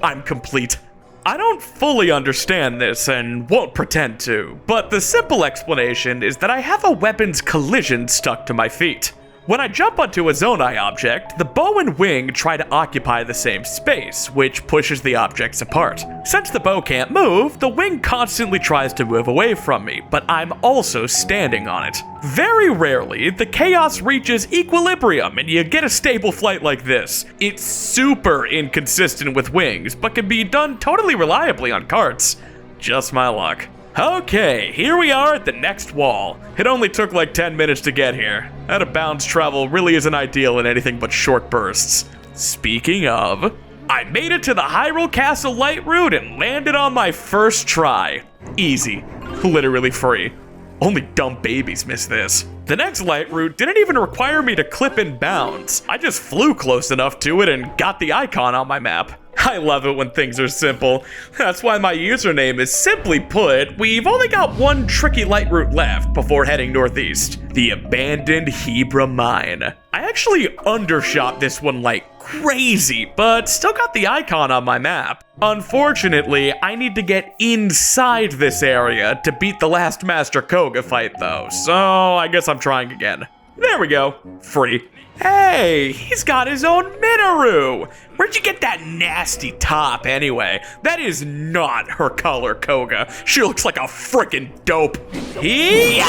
I'm complete. I don't fully understand this and won't pretend to, but the simple explanation is that I have a weapon's collision stuck to my feet. When I jump onto a Zonai object, the bow and wing try to occupy the same space, which pushes the objects apart. Since the bow can't move, the wing constantly tries to move away from me, but I'm also standing on it. Very rarely, the chaos reaches equilibrium and you get a stable flight like this. It's super inconsistent with wings, but can be done totally reliably on carts. Just my luck. Okay, here we are at the next wall. It only took like 10 minutes to get here. Out of bounds travel really isn't ideal in anything but short bursts. Speaking of, I made it to the Hyrule Castle Lightroot and landed on my first try. Easy. Literally free. Only dumb babies miss this. The next Lightroot didn't even require me to clip in bounds. I just flew close enough to it and got the icon on my map. I love it when things are simple. That's why my username is Simply Put. We've only got one tricky Lightroot left before heading northeast. The abandoned Hebra mine. I actually undershot this one like crazy, but still got the icon on my map. Unfortunately, I need to get inside this area to beat the last Master Koga fight though, so I guess I'm trying again. There we go. Free. Hey, he's got his own Minoru! Where'd you get that nasty top anyway? That is not her color, Koga. She looks like a frickin' dope. Yeah!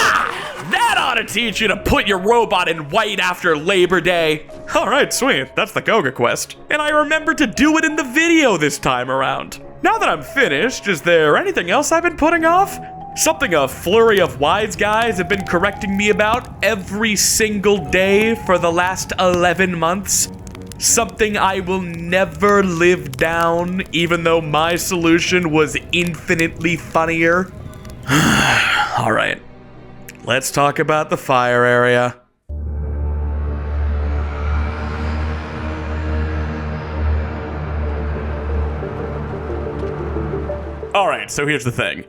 That ought to teach you to put your robot in white after Labor Day. Alright, sweet. That's the Koga quest. And I remembered to do it in the video this time around. Now that I'm finished, is there anything else I've been putting off? Something a flurry of wise guys have been correcting me about every single day for the last 11 months. Something I will never live down, even though my solution was infinitely funnier. Alright, let's talk about the fire area. Alright, so here's the thing.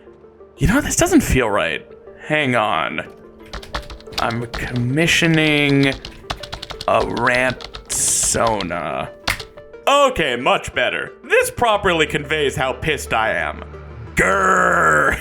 You know, this doesn't feel right. Hang on. I'm commissioning a Rantsona. Okay, much better. This properly conveys how pissed I am. Grrr.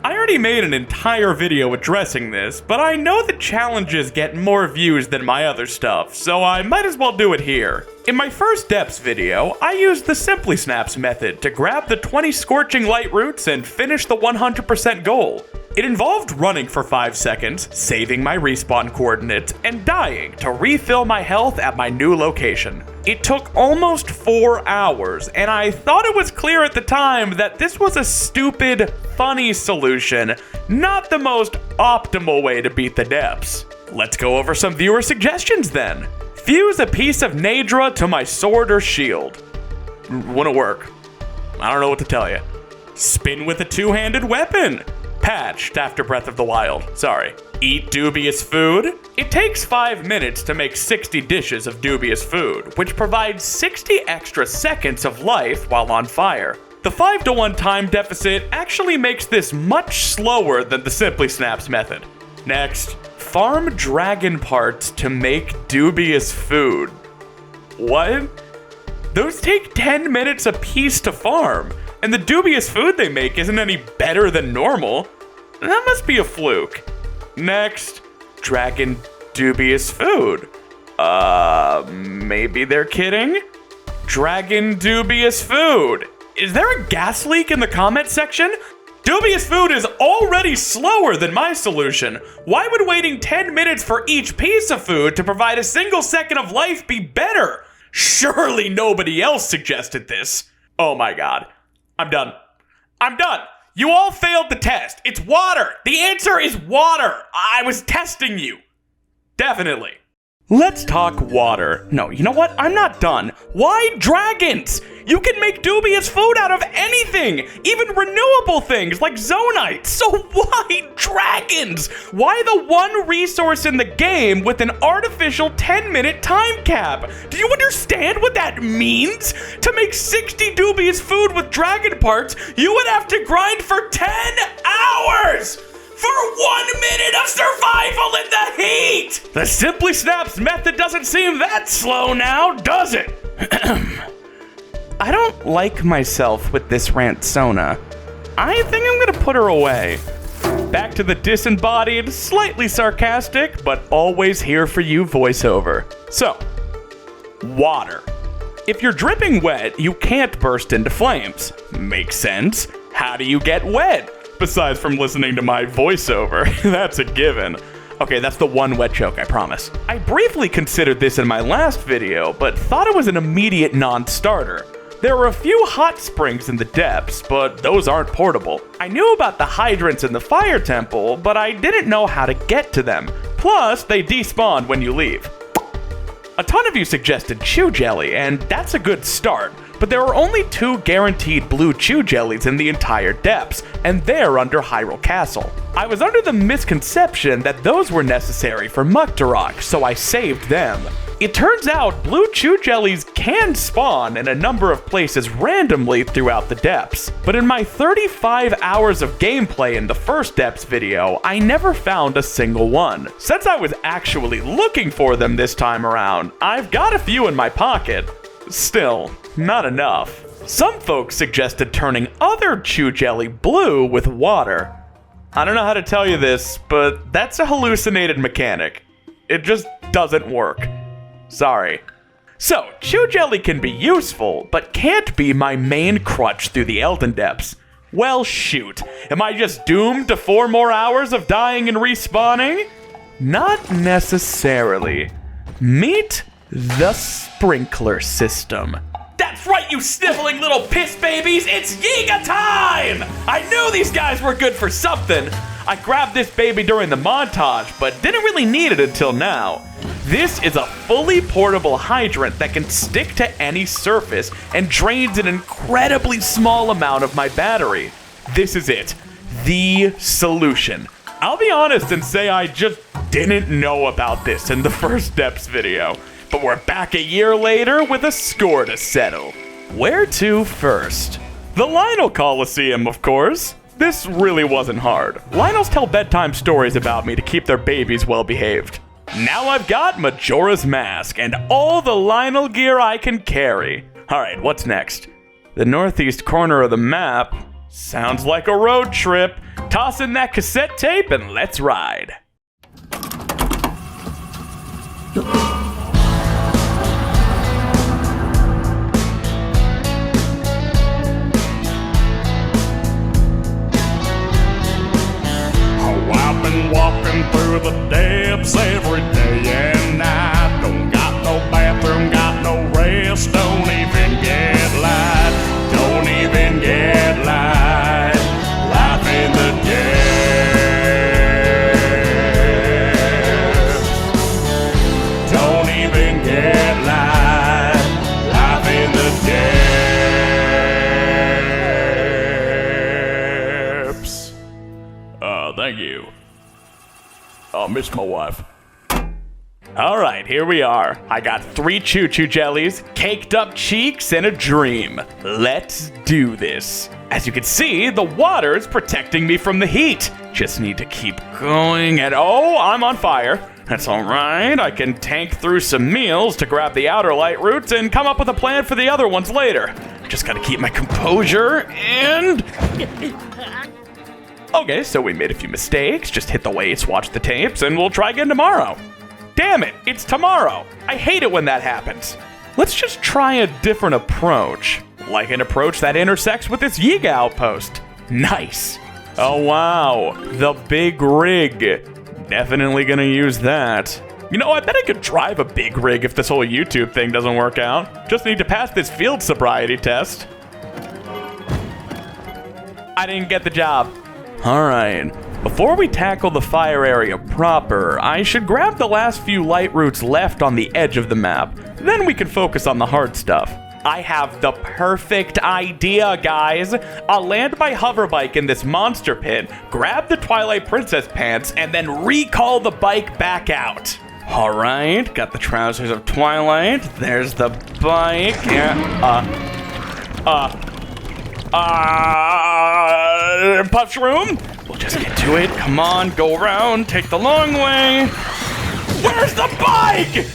I already made an entire video addressing this, but I know the challenges get more views than my other stuff, so I might as well do it here. In my first depths video, I used the SimplySnaps method to grab the 20 scorching Lightroots and finish the 100% goal. It involved running for 5 seconds, saving my respawn coordinates, and dying to refill my health at my new location. It took almost 4 hours, and I thought it was clear at the time that this was a stupid, funny solution, not the most optimal way to beat the depths. Let's go over some viewer suggestions then. Fuse a piece of Nadra to my sword or shield. Wouldn't work. I don't know what to tell you. Spin with a two-handed weapon. Patched after Breath of the Wild. Sorry. Eat dubious food. It takes 5 minutes to make 60 dishes of dubious food, which provides 60 extra seconds of life while on fire. The 5-to-1 time deficit actually makes this much slower than the SimplySnaps method. Next, farm dragon parts to make dubious food. What? Those take 10 minutes a piece to farm, and the dubious food they make isn't any better than normal. That must be a fluke. Next, dragon dubious food. Maybe they're kidding? Dragon dubious food. Is there a gas leak in the comment section? Dubious food is already slower than my solution. Why would waiting 10 minutes for each piece of food to provide a single second of life be better? Surely nobody else suggested this. Oh my god. I'm done. I'm done. You all failed the test. It's water. The answer is water. I was testing you. Definitely. Let's talk water. No, you know what? I'm not done. Why dragons? You can make dubious food out of anything, even renewable things like zonite. So why dragons? Why the one resource in the game with an artificial 10-minute time cap? Do you understand what that means? To make 60 dubious food with dragon parts, you would have to grind for 10 hours! For 1 minute of survival in the heat! The SimplySnaps method doesn't seem that slow now, does it? I don't like myself with this Rantsona. I think I'm gonna put her away. back to the disembodied, slightly sarcastic, but always here for you voiceover. So, water. If you're dripping wet, you can't burst into flames. Makes sense. How do you get wet? Besides from listening to my voiceover. That's a given. Okay, that's the one wet joke, I promise. I briefly considered this in my last video, but thought it was an immediate non-starter. There were a few hot springs in the depths, but those aren't portable. I knew about the hydrants in the fire temple, but I didn't know how to get to them. Plus, they despawn when you leave. A ton of you suggested chew jelly, and that's a good start, but there are only 2 guaranteed blue chew jellies in the entire depths, and they're under Hyrule Castle. I was under the misconception that those were necessary for Muktarok, so I saved them. It turns out blue chew jellies can spawn in a number of places randomly throughout the depths, but in my 35 hours of gameplay in the first depths video, I never found a single one. Since I was actually looking for them this time around, I've got a few in my pocket. Still, not enough. Some folks suggested turning other chew jelly blue with water. I don't know how to tell you this, but that's a hallucinated mechanic. It just doesn't work. Sorry. So, chew jelly can be useful, but can't be my main crutch through the Elden Depths. Well, shoot. Am I just doomed to 4 more hours of dying and respawning? Not necessarily. Meet the sprinkler system. That's right, you sniveling little piss babies! It's Yiga time! I knew these guys were good for something! I grabbed this baby during the montage, but didn't really need it until now. This is a fully portable hydrant that can stick to any surface and drains an incredibly small amount of my battery. This is it. The solution. I'll be honest and say I just didn't know about this in the first Depths video. But we're back a year later with a score to settle. Where to first? The Lionel Coliseum, of course. This really wasn't hard. Lionels tell bedtime stories about me to keep their babies well behaved. Now I've got Majora's Mask and all the Lionel gear I can carry. Alright, what's next? The northeast corner of the map. Sounds like a road trip. Toss in that cassette tape and let's ride. Walking through the depths every day and night. Don't got no bathroom, got no rest. Don't even get light. Don't even get light. Life in the depths. Don't even get light. Life in the depths. Thank you. I miss my wife. Alright, here we are. I got 3 choo-choo jellies, caked up cheeks, and a dream. Let's do this. As you can see, the water's protecting me from the heat. Just need to keep going and oh, I'm on fire. That's alright, I can tank through some meals to grab the outer light roots and come up with a plan for the other ones later. Just gotta keep my composure and... Okay, so we made a few mistakes, just hit the weights, watch the tapes, and we'll try again tomorrow. Damn it, it's tomorrow. I hate it when that happens. Let's just try a different approach. Like an approach that intersects with this Yiga outpost. Nice. Oh wow, the big rig. Definitely gonna use that. You know, I bet I could drive a big rig if this whole YouTube thing doesn't work out. Just need to pass this field sobriety test. I didn't get the job. Alright, before we tackle the fire area proper, I should grab the last few light roots left on the edge of the map. Then we can focus on the hard stuff. I have the perfect idea, guys! I'll land my hoverbike in this monster pit, grab the Twilight Princess pants, and then recall the bike back out. Alright, got the trousers of Twilight, there's the bike, Puff's room? We'll just get to it. Come on, go around, take the long way. Where's the bike?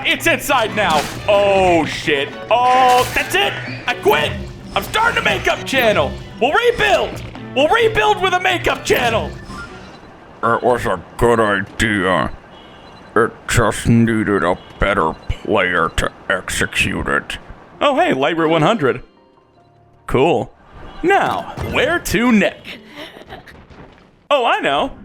It's inside now. Oh, shit. Oh, that's it. I quit. I'm starting a makeup channel. We'll rebuild. We'll rebuild with a makeup channel. It was a good idea. It just needed a better player to execute it. Oh, hey, Lightroot 100. Cool. Now, where to next? Oh, I know.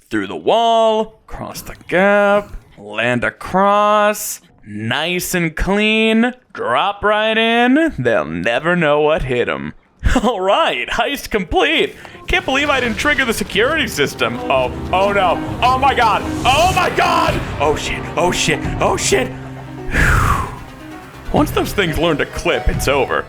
Through the wall, cross the gap, land across, nice and clean, drop right in, they'll never know what hit them. All right, heist complete. Can't believe I didn't trigger the security system. Oh no, oh my god, oh shit, oh shit, oh shit. Whew. Once those things learn to clip, it's over.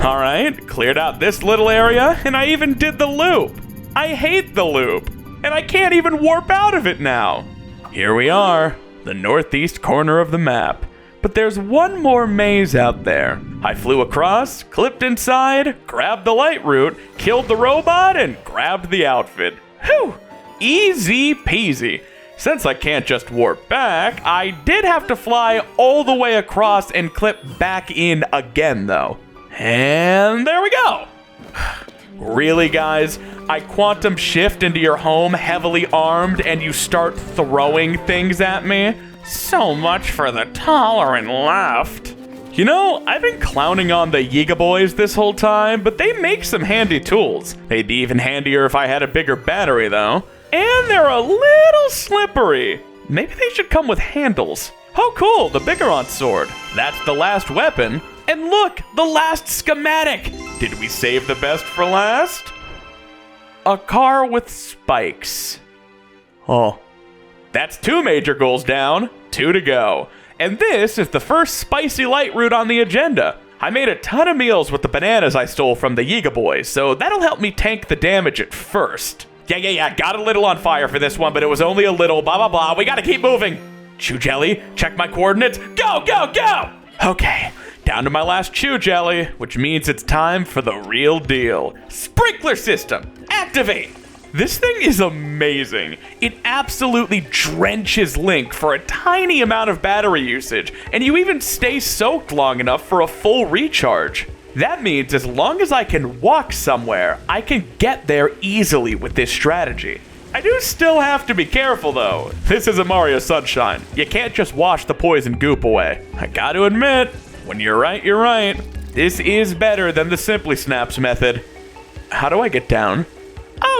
All right, cleared out this little area, and I even did the loop. I hate the loop, and I can't even warp out of it now. Here we are, the northeast corner of the map. But there's one more maze out there. I flew across, clipped inside, grabbed the Lightroot, killed the robot, and grabbed the outfit. Whew! Easy peasy. Since I can't just warp back, I did have to fly all the way across and clip back in again, though. And there we go. Really, guys? I quantum shift into your home heavily armed and you start throwing things at me? So much for the tolerant left. You know, I've been clowning on the Yiga boys this whole time, but they make some handy tools. They'd be even handier if I had a bigger battery, though. And they're a little slippery. Maybe they should come with handles. Oh, cool, the Bigaron sword. That's the last weapon. And look, the last schematic. Did we save the best for last? A car with spikes. Oh. That's 2 major goals down, 2 to go. And this is the first spicy Lightroot on the agenda. I made a ton of meals with the bananas I stole from the Yiga boys, so that'll help me tank the damage at first. Yeah, got a little on fire for this one, but it was only a little, blah, blah, blah. We gotta keep moving. Chew jelly, check my coordinates. Go, go, go! Okay, down to my last chew jelly, which means it's time for the real deal. Sprinkler system, activate! This thing is amazing. It absolutely drenches Link for a tiny amount of battery usage, and you even stay soaked long enough for a full recharge. That means as long as I can walk somewhere, I can get there easily with this strategy. I do still have to be careful though. This isn't Mario Sunshine. You can't just wash the poison goop away. I gotta admit, when you're right, you're right. This is better than the SimplySnaps method. How do I get down?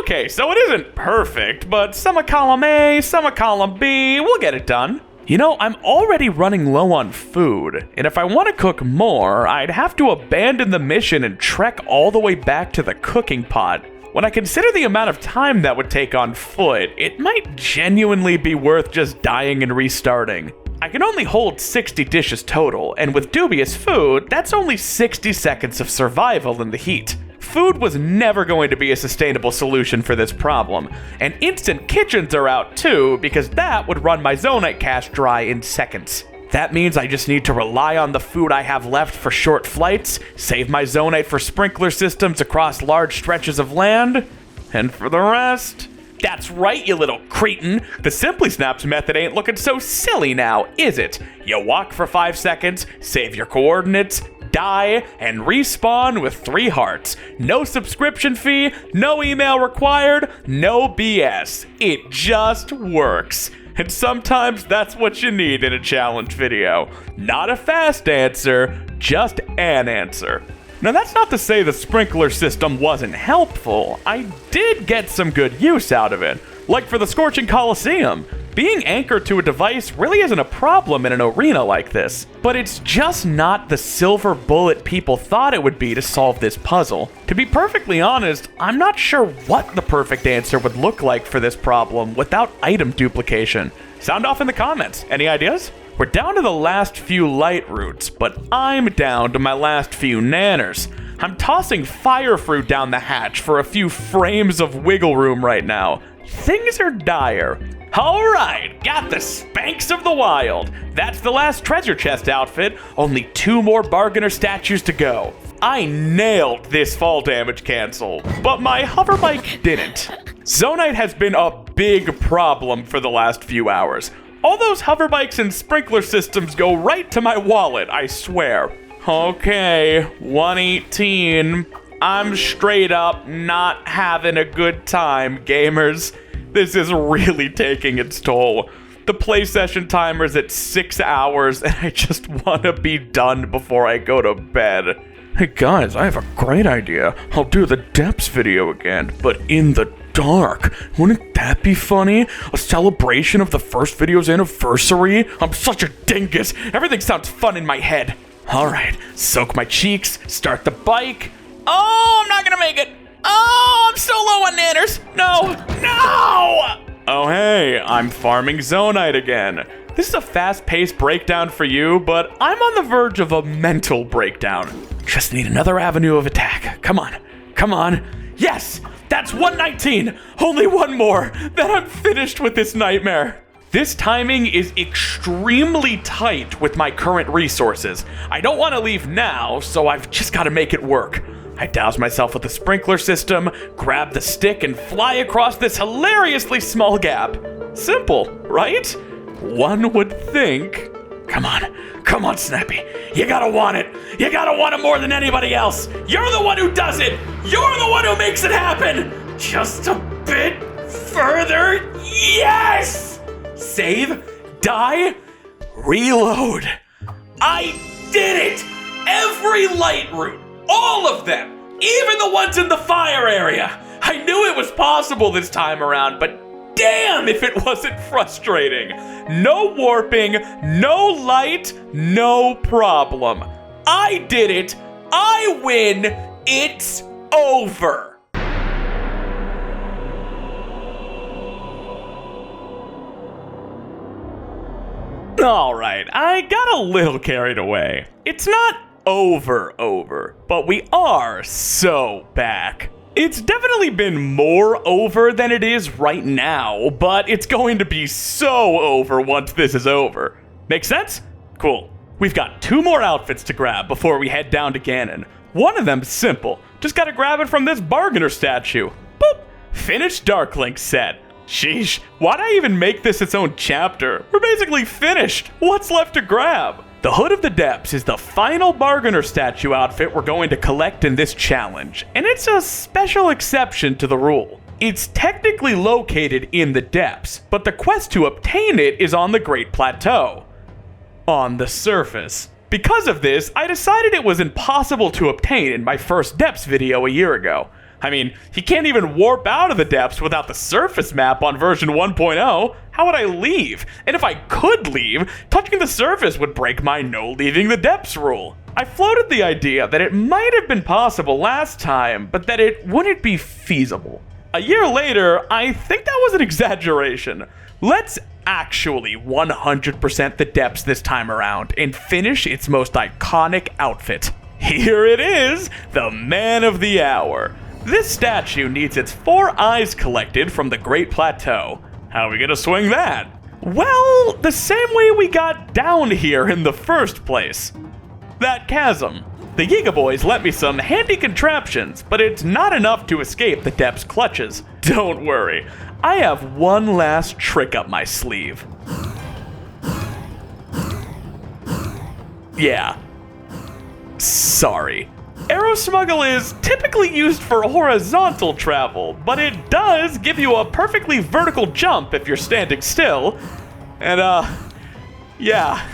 Okay, so it isn't perfect, but some of column A, some of column B, we'll get it done. You know, I'm already running low on food, and if I want to cook more, I'd have to abandon the mission and trek all the way back to the cooking pot. When I consider the amount of time that would take on foot, it might genuinely be worth just dying and restarting. I can only hold 60 dishes total, and with dubious food, that's only 60 seconds of survival in the heat. Food was never going to be a sustainable solution for this problem, and instant kitchens are out too, because that would run my Zonite cache dry in seconds. That means I just need to rely on the food I have left for short flights, save my Zonite for sprinkler systems across large stretches of land, and for the rest... That's right, you little cretin. The SimplySnaps method ain't looking so silly now, is it? You walk for 5 seconds, save your coordinates, die, and respawn with 3 hearts. No subscription fee, no email required, no BS. It just works. And sometimes that's what you need in a challenge video. Not a fast answer, just an answer. Now that's not to say the sprinkler system wasn't helpful. I did get some good use out of it. Like for the Scorching Coliseum. Being anchored to a device really isn't a problem in an arena like this. But it's just not the silver bullet people thought it would be to solve this puzzle. To be perfectly honest, I'm not sure what the perfect answer would look like for this problem without item duplication. Sound off in the comments. Any ideas? We're down to the last few Lightroots, but I'm down to my last few nanners. I'm tossing fire fruit down the hatch for a few frames of wiggle room right now. Things are dire. Alright, got the Spanx of the Wild. That's the last treasure chest outfit. Only 2 more bargainer statues to go. I nailed this fall damage cancel, but my hoverbike didn't. Zonite has been a big problem for the last few hours. All those hoverbikes and sprinkler systems go right to my wallet, I swear. Okay, 118. I'm straight up not having a good time, gamers. This is really taking its toll. The play session timer's at 6 hours, and I just want to be done before I go to bed. Hey guys, I have a great idea. I'll do the Depths video again, but in the dark. Wouldn't that be funny? A celebration of the first video's anniversary? I'm such a dingus. Everything sounds fun in my head. Alright, soak my cheeks, start the bike. Oh, I'm not gonna make it. Oh, I'm so low on nanners. No. Oh hey, I'm farming Zonite again. This is a fast-paced breakdown for you, but I'm on the verge of a mental breakdown. Just need another avenue of attack. Come on. Yes, that's 119. Only one more. Then I'm finished with this nightmare. This timing is extremely tight with my current resources. I don't want to leave now, so I've just got to make it work. I douse myself with the sprinkler system, grab the stick, and fly across this hilariously small gap. Simple, right? One would think. Come on, Snappy. You gotta want it. You gotta want it more than anybody else. You're the one who does it. You're the one who makes it happen. Just a bit further. Yes! Save, die, reload. I did it! Every Lightroot. All of them, even the ones in the fire area. I knew it was possible this time around, but damn if it wasn't frustrating. No warping, no light, no problem. I did it. I win. It's over. All right, I got a little carried away. It's not over, but we are so back. It's definitely been more over than it is right now, but it's going to be so over once this is over. Make sense? Cool. We've got 2 more outfits to grab before we head down to Ganon. One of them's simple. Just gotta grab it from this bargainer statue. Boop! Finished Darklink set. Sheesh, why'd I even make this its own chapter? We're basically finished. What's left to grab? The Hood of the Depths is the final bargainer statue outfit we're going to collect in this challenge, and it's a special exception to the rule. It's technically located in the depths, but the quest to obtain it is on the Great Plateau. On the surface. Because of this, I decided it was impossible to obtain in my first depths video a year ago. I mean, you can't even warp out of the depths without the surface map on version 1.0. How would I leave? And if I could leave, touching the surface would break my no leaving the depths rule. I floated the idea that it might have been possible last time, but that it wouldn't be feasible. A year later, I think that was an exaggeration. Let's actually 100% the depths this time around and finish its most iconic outfit. Here it is, the man of the hour. This statue needs its 4 eyes collected from the Great Plateau. How are we gonna swing that? Well, the same way we got down here in the first place. That chasm. The Giga Boys lent me some handy contraptions, but it's not enough to escape the depths' clutches. Don't worry, I have one last trick up my sleeve. Yeah. Sorry. Aerosmuggle is typically used for horizontal travel, but it does give you a perfectly vertical jump if you're standing still. And, yeah,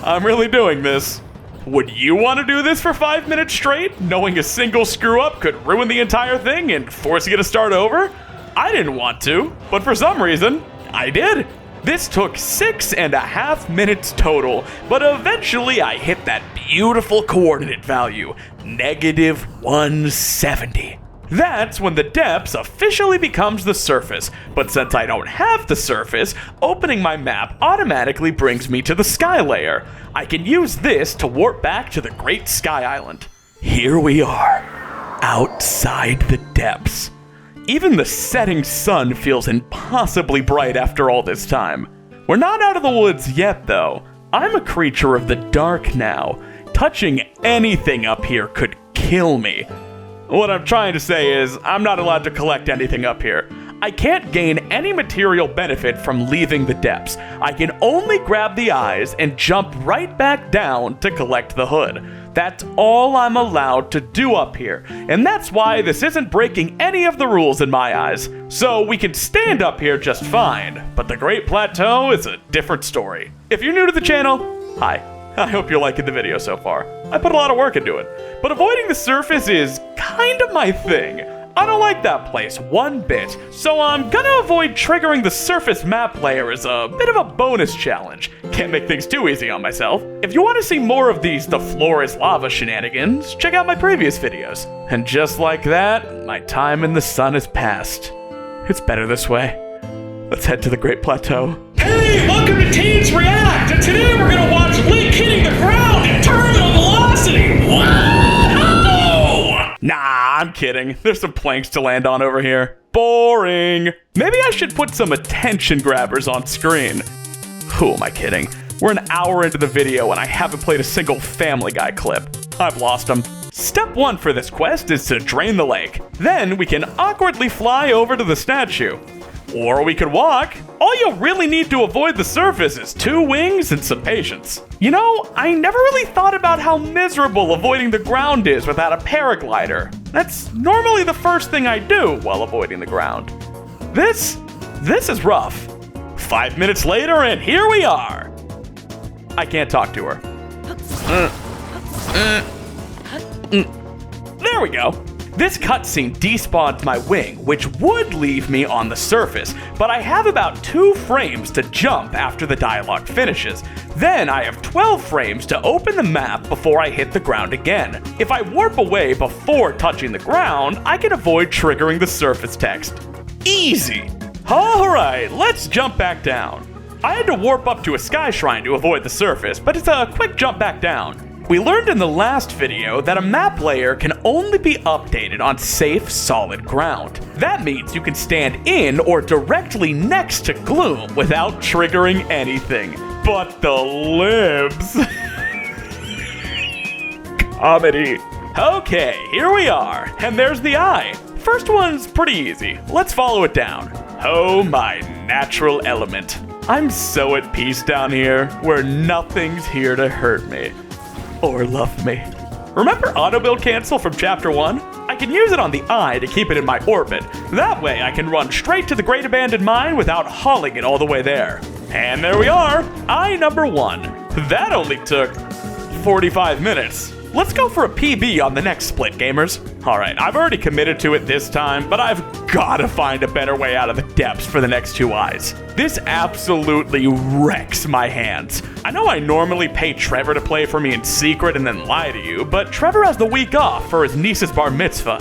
I'm really doing this. Would you want to do this for 5 minutes straight, knowing a single screw-up could ruin the entire thing and force you to start over? I didn't want to, but for some reason, I did. This took 6.5 minutes total, but eventually I hit that beautiful coordinate value, -170. That's when the depths officially becomes the surface, but since I don't have the surface, opening my map automatically brings me to the sky layer. I can use this to warp back to the Great Sky Island. Here we are, outside the depths. Even the setting sun feels impossibly bright after all this time. We're not out of the woods yet, though. I'm a creature of the dark now. Touching anything up here could kill me. What I'm trying to say is, I'm not allowed to collect anything up here. I can't gain any material benefit from leaving the depths. I can only grab the eyes and jump right back down to collect the hood. That's all I'm allowed to do up here, and that's why this isn't breaking any of the rules in my eyes. So we can stand up here just fine, but the Great Plateau is a different story. If you're new to the channel, hi. I hope you're liking the video so far. I put a lot of work into it, but avoiding the surface is kind of my thing. I don't like that place one bit, so I'm gonna avoid triggering the surface map layer as a bit of a bonus challenge. Can't make things too easy on myself. If you want to see more of these the floor is lava shenanigans, check out my previous videos. And just like that, my time in the sun has passed. It's better this way. Let's head to the Great Plateau. Hey, welcome to Teens React, and today we're gonna watch Link hitting the ground at terminal velocity. Whoa! Nah, I'm kidding. There's some planks to land on over here. Boring. Maybe I should put some attention grabbers on screen. Who am I kidding? We're an hour into the video and I haven't played a single Family Guy clip. I've lost them. Step 1 for this quest is to drain the lake. Then we can awkwardly fly over to the statue. Or we could walk. All you really need to avoid the surface is 2 wings and some patience. You know, I never really thought about how miserable avoiding the ground is without a paraglider. That's normally the first thing I do while avoiding the ground. This is rough. 5 minutes later and here we are. I can't talk to her. There we go. This cutscene despawns my wing, which would leave me on the surface, but I have about 2 frames to jump after the dialogue finishes. Then I have 12 frames to open the map before I hit the ground again. If I warp away before touching the ground, I can avoid triggering the surface text. Easy! Alright, let's jump back down. I had to warp up to a sky shrine to avoid the surface, but it's a quick jump back down. We learned in the last video that a map layer can only be updated on safe, solid ground. That means you can stand in or directly next to gloom without triggering anything. But the libs... Comedy. Okay, here we are, and there's the eye. First one's pretty easy. Let's follow it down. Oh, my natural element. I'm so at peace down here, where nothing's here to hurt me. Or love me. Remember auto build cancel from chapter 1? I can use it on the eye to keep it in my orbit. That way I can run straight to the Great Abandoned Mine without hauling it all the way there. And there we are, eye number 1. That only took 45 minutes. Let's go for a PB on the next split, gamers. Alright, I've already committed to it this time, but I've gotta find a better way out of the depths for the next 2 eyes. This absolutely wrecks my hands. I know I normally pay Trevor to play for me in secret and then lie to you, but Trevor has the week off for his niece's bar mitzvah.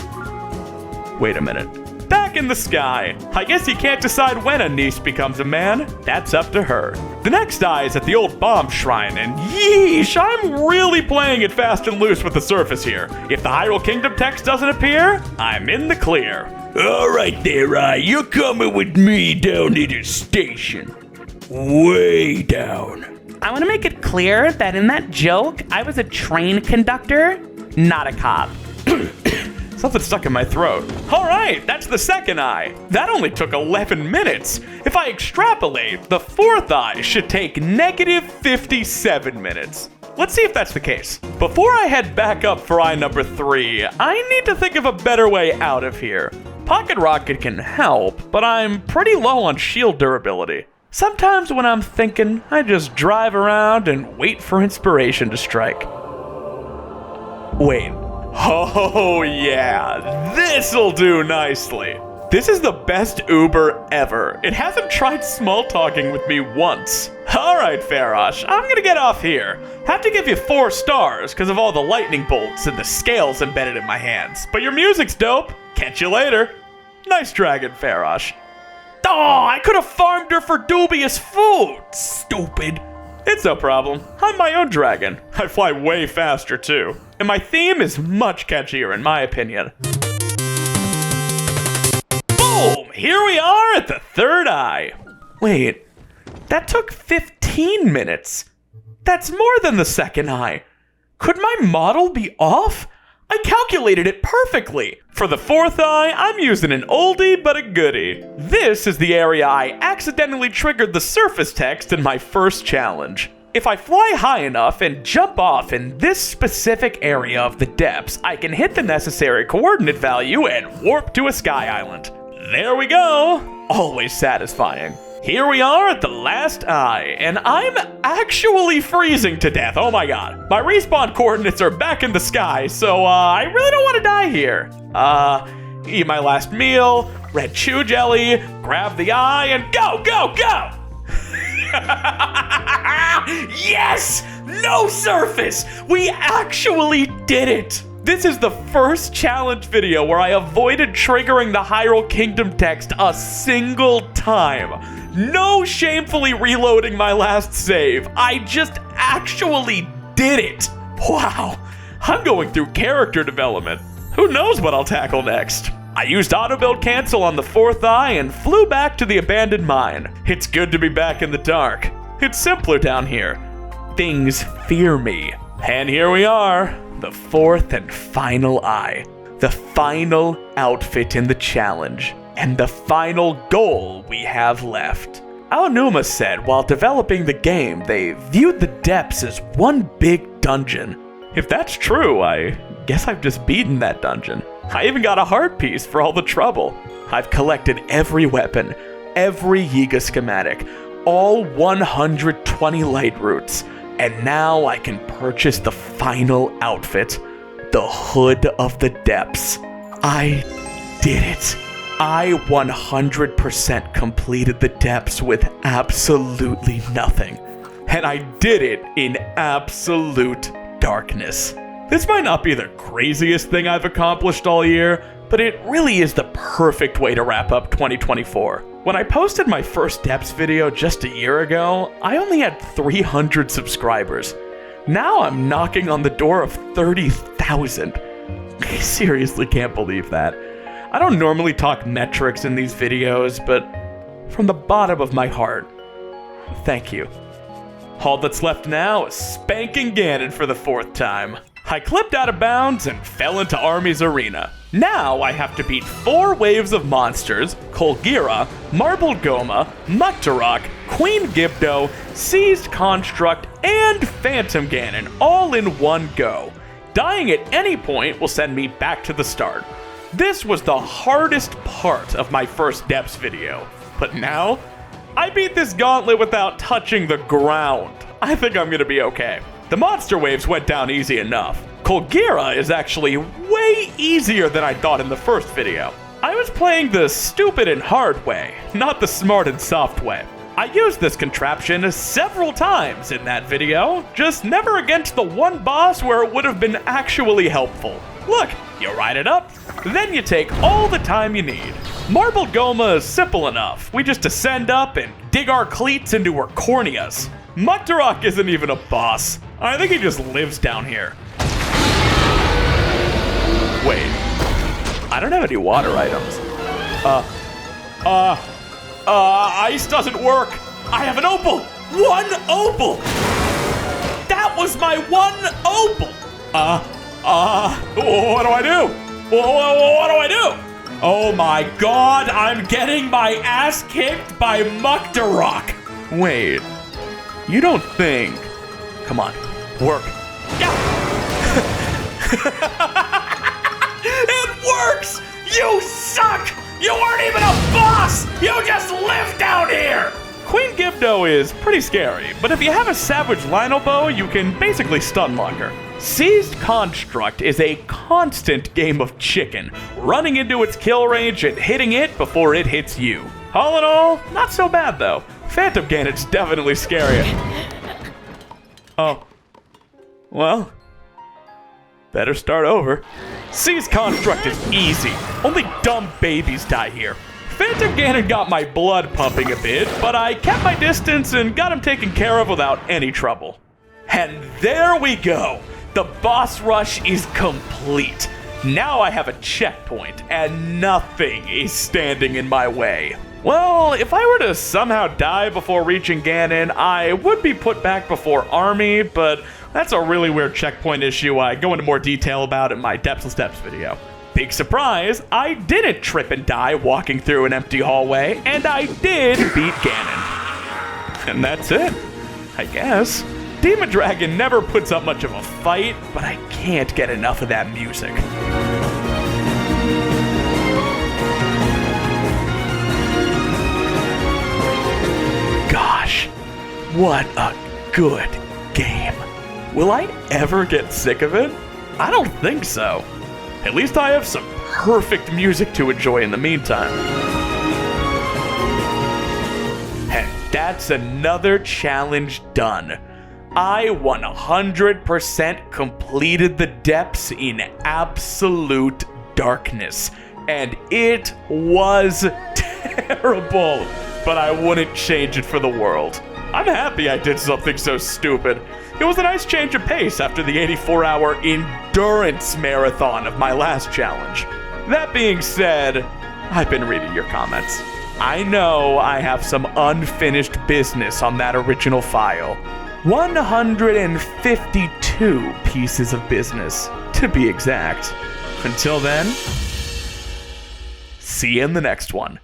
Wait a minute. Back in the sky. I guess you can't decide when a niece becomes a man. That's up to her. The next eye is at the old bomb shrine, and yeesh, I'm really playing it fast and loose with the surface here. If the Hyrule Kingdom text doesn't appear, I'm in the clear. Alright there, Eye, you're coming with me down to the station. Way down. I want to make it clear that in that joke, I was a train conductor, not a cop. Something stuck in my throat. Alright, that's the second eye. That only took 11 minutes. If I extrapolate, the 4th eye should take negative 57 minutes. Let's see if that's the case. Before I head back up for eye number 3, I need to think of a better way out of here. Pocket Rocket can help, but I'm pretty low on shield durability. Sometimes when I'm thinking, I just drive around and wait for inspiration to strike. Wait. Oh yeah, this'll do nicely. This is the best Uber ever. It hasn't tried small talking with me once. Alright, Farosh, I'm gonna get off here. Have to give you 4 stars because of all the lightning bolts and the scales embedded in my hands. But your music's dope. Catch you later. Nice dragon, Farosh. Oh, I could have farmed her for dubious food. Stupid. It's no problem. I'm my own dragon. I fly way faster too. And my theme is much catchier in my opinion. Boom! Here we are at the 3rd eye. Wait, that took 15 minutes. That's more than the 2nd eye. Could my model be off? I calculated it perfectly. For the 4th eye, I'm using an oldie but a goodie. This is the area I accidentally triggered the surface text in my first challenge. If I fly high enough and jump off in this specific area of the depths, I can hit the necessary coordinate value and warp to a sky island. There we go. Always satisfying. Here we are at the last eye, and I'm actually freezing to death. Oh my god. My respawn coordinates are back in the sky, so I really don't want to die here. Eat my last meal, red chew jelly, grab the eye, and go, go, go! Yes! No surface! We actually did it! This is the first challenge video where I avoided triggering the Hyrule Kingdom text a single time. No shamefully reloading my last save. I just actually did it. Wow. I'm going through character development. Who knows what I'll tackle next? I used auto build cancel on the 4th eye and flew back to the abandoned mine. It's good to be back in the dark. It's simpler down here. Things fear me. And here we are, the 4th and final eye. The final outfit in the challenge. And the final goal we have left. Aonuma said while developing the game, they viewed the depths as one big dungeon. If that's true, I guess I've just beaten that dungeon. I even got a heart piece for all the trouble. I've collected every weapon, every Yiga schematic, all 120 Lightroots, and now I can purchase the final outfit, the Hood of the Depths. I did it. I 100% completed the depths with absolutely nothing. And I did it in absolute darkness. This might not be the craziest thing I've accomplished all year, but it really is the perfect way to wrap up 2024. When I posted my first Depths video just a year ago, I only had 300 subscribers. Now I'm knocking on the door of 30,000. I seriously can't believe that. I don't normally talk metrics in these videos, but from the bottom of my heart, thank you. All that's left now is spanking Ganon for the 4th time. I clipped out of bounds and fell into Army's arena. Now I have to beat 4 waves of monsters, Kolgira, Marbled Goma, Muktarok, Queen Gibdo, Seized Construct, and Phantom Ganon all in one go. Dying at any point will send me back to the start. This was the hardest part of my first Depths video, but now I beat this gauntlet without touching the ground. I think I'm gonna be okay. The monster waves went down easy enough. Kolgira is actually way easier than I thought in the first video. I was playing the stupid and hard way, not the smart and soft way. I used this contraption several times in that video, just never against the one boss where it would have been actually helpful. Look, you ride it up, then you take all the time you need. Marbled Goma is simple enough. We just ascend up and dig our cleats into her corneas. Muktarok isn't even a boss. I think he just lives down here. Wait, I don't have any water items. Ice doesn't work. I have an opal. 1 opal. That was my 1 opal. What do I do? What do I do? Oh my god, I'm getting my ass kicked by Muktarok. Wait, you don't think... Come on, work. Yeah. It works! You suck! You weren't even a boss! You just live down here! Queen Gibdo is pretty scary, but if you have a Savage Lionel bow, you can basically stun lock her. Seized Construct is a constant game of chicken, running into its kill range and hitting it before it hits you. All in all, not so bad though. Phantom Ganon's definitely scarier. Oh. Well. Better start over. Seized Construct is easy. Only dumb babies die here. Phantom Ganon got my blood pumping a bit, but I kept my distance and got him taken care of without any trouble. And there we go. The boss rush is complete. Now I have a checkpoint, and nothing is standing in my way. Well, if I were to somehow die before reaching Ganon, I would be put back before Army, but that's a really weird checkpoint issue I go into more detail about in my Depths and Steps video. Big surprise, I didn't trip and die walking through an empty hallway, and I did beat Ganon. And that's it, I guess. Demon Dragon never puts up much of a fight, but I can't get enough of that music. Gosh, what a good game. Will I ever get sick of it? I don't think so. At least I have some perfect music to enjoy in the meantime. And that's another challenge done. I 100% completed the depths in absolute darkness, and it was terrible, but I wouldn't change it for the world. I'm happy I did something so stupid. It was a nice change of pace after the 84-hour endurance marathon of my last challenge. That being said, I've been reading your comments. I know I have some unfinished business on that original file. 152 pieces of business, to be exact. Until then, see you in the next one.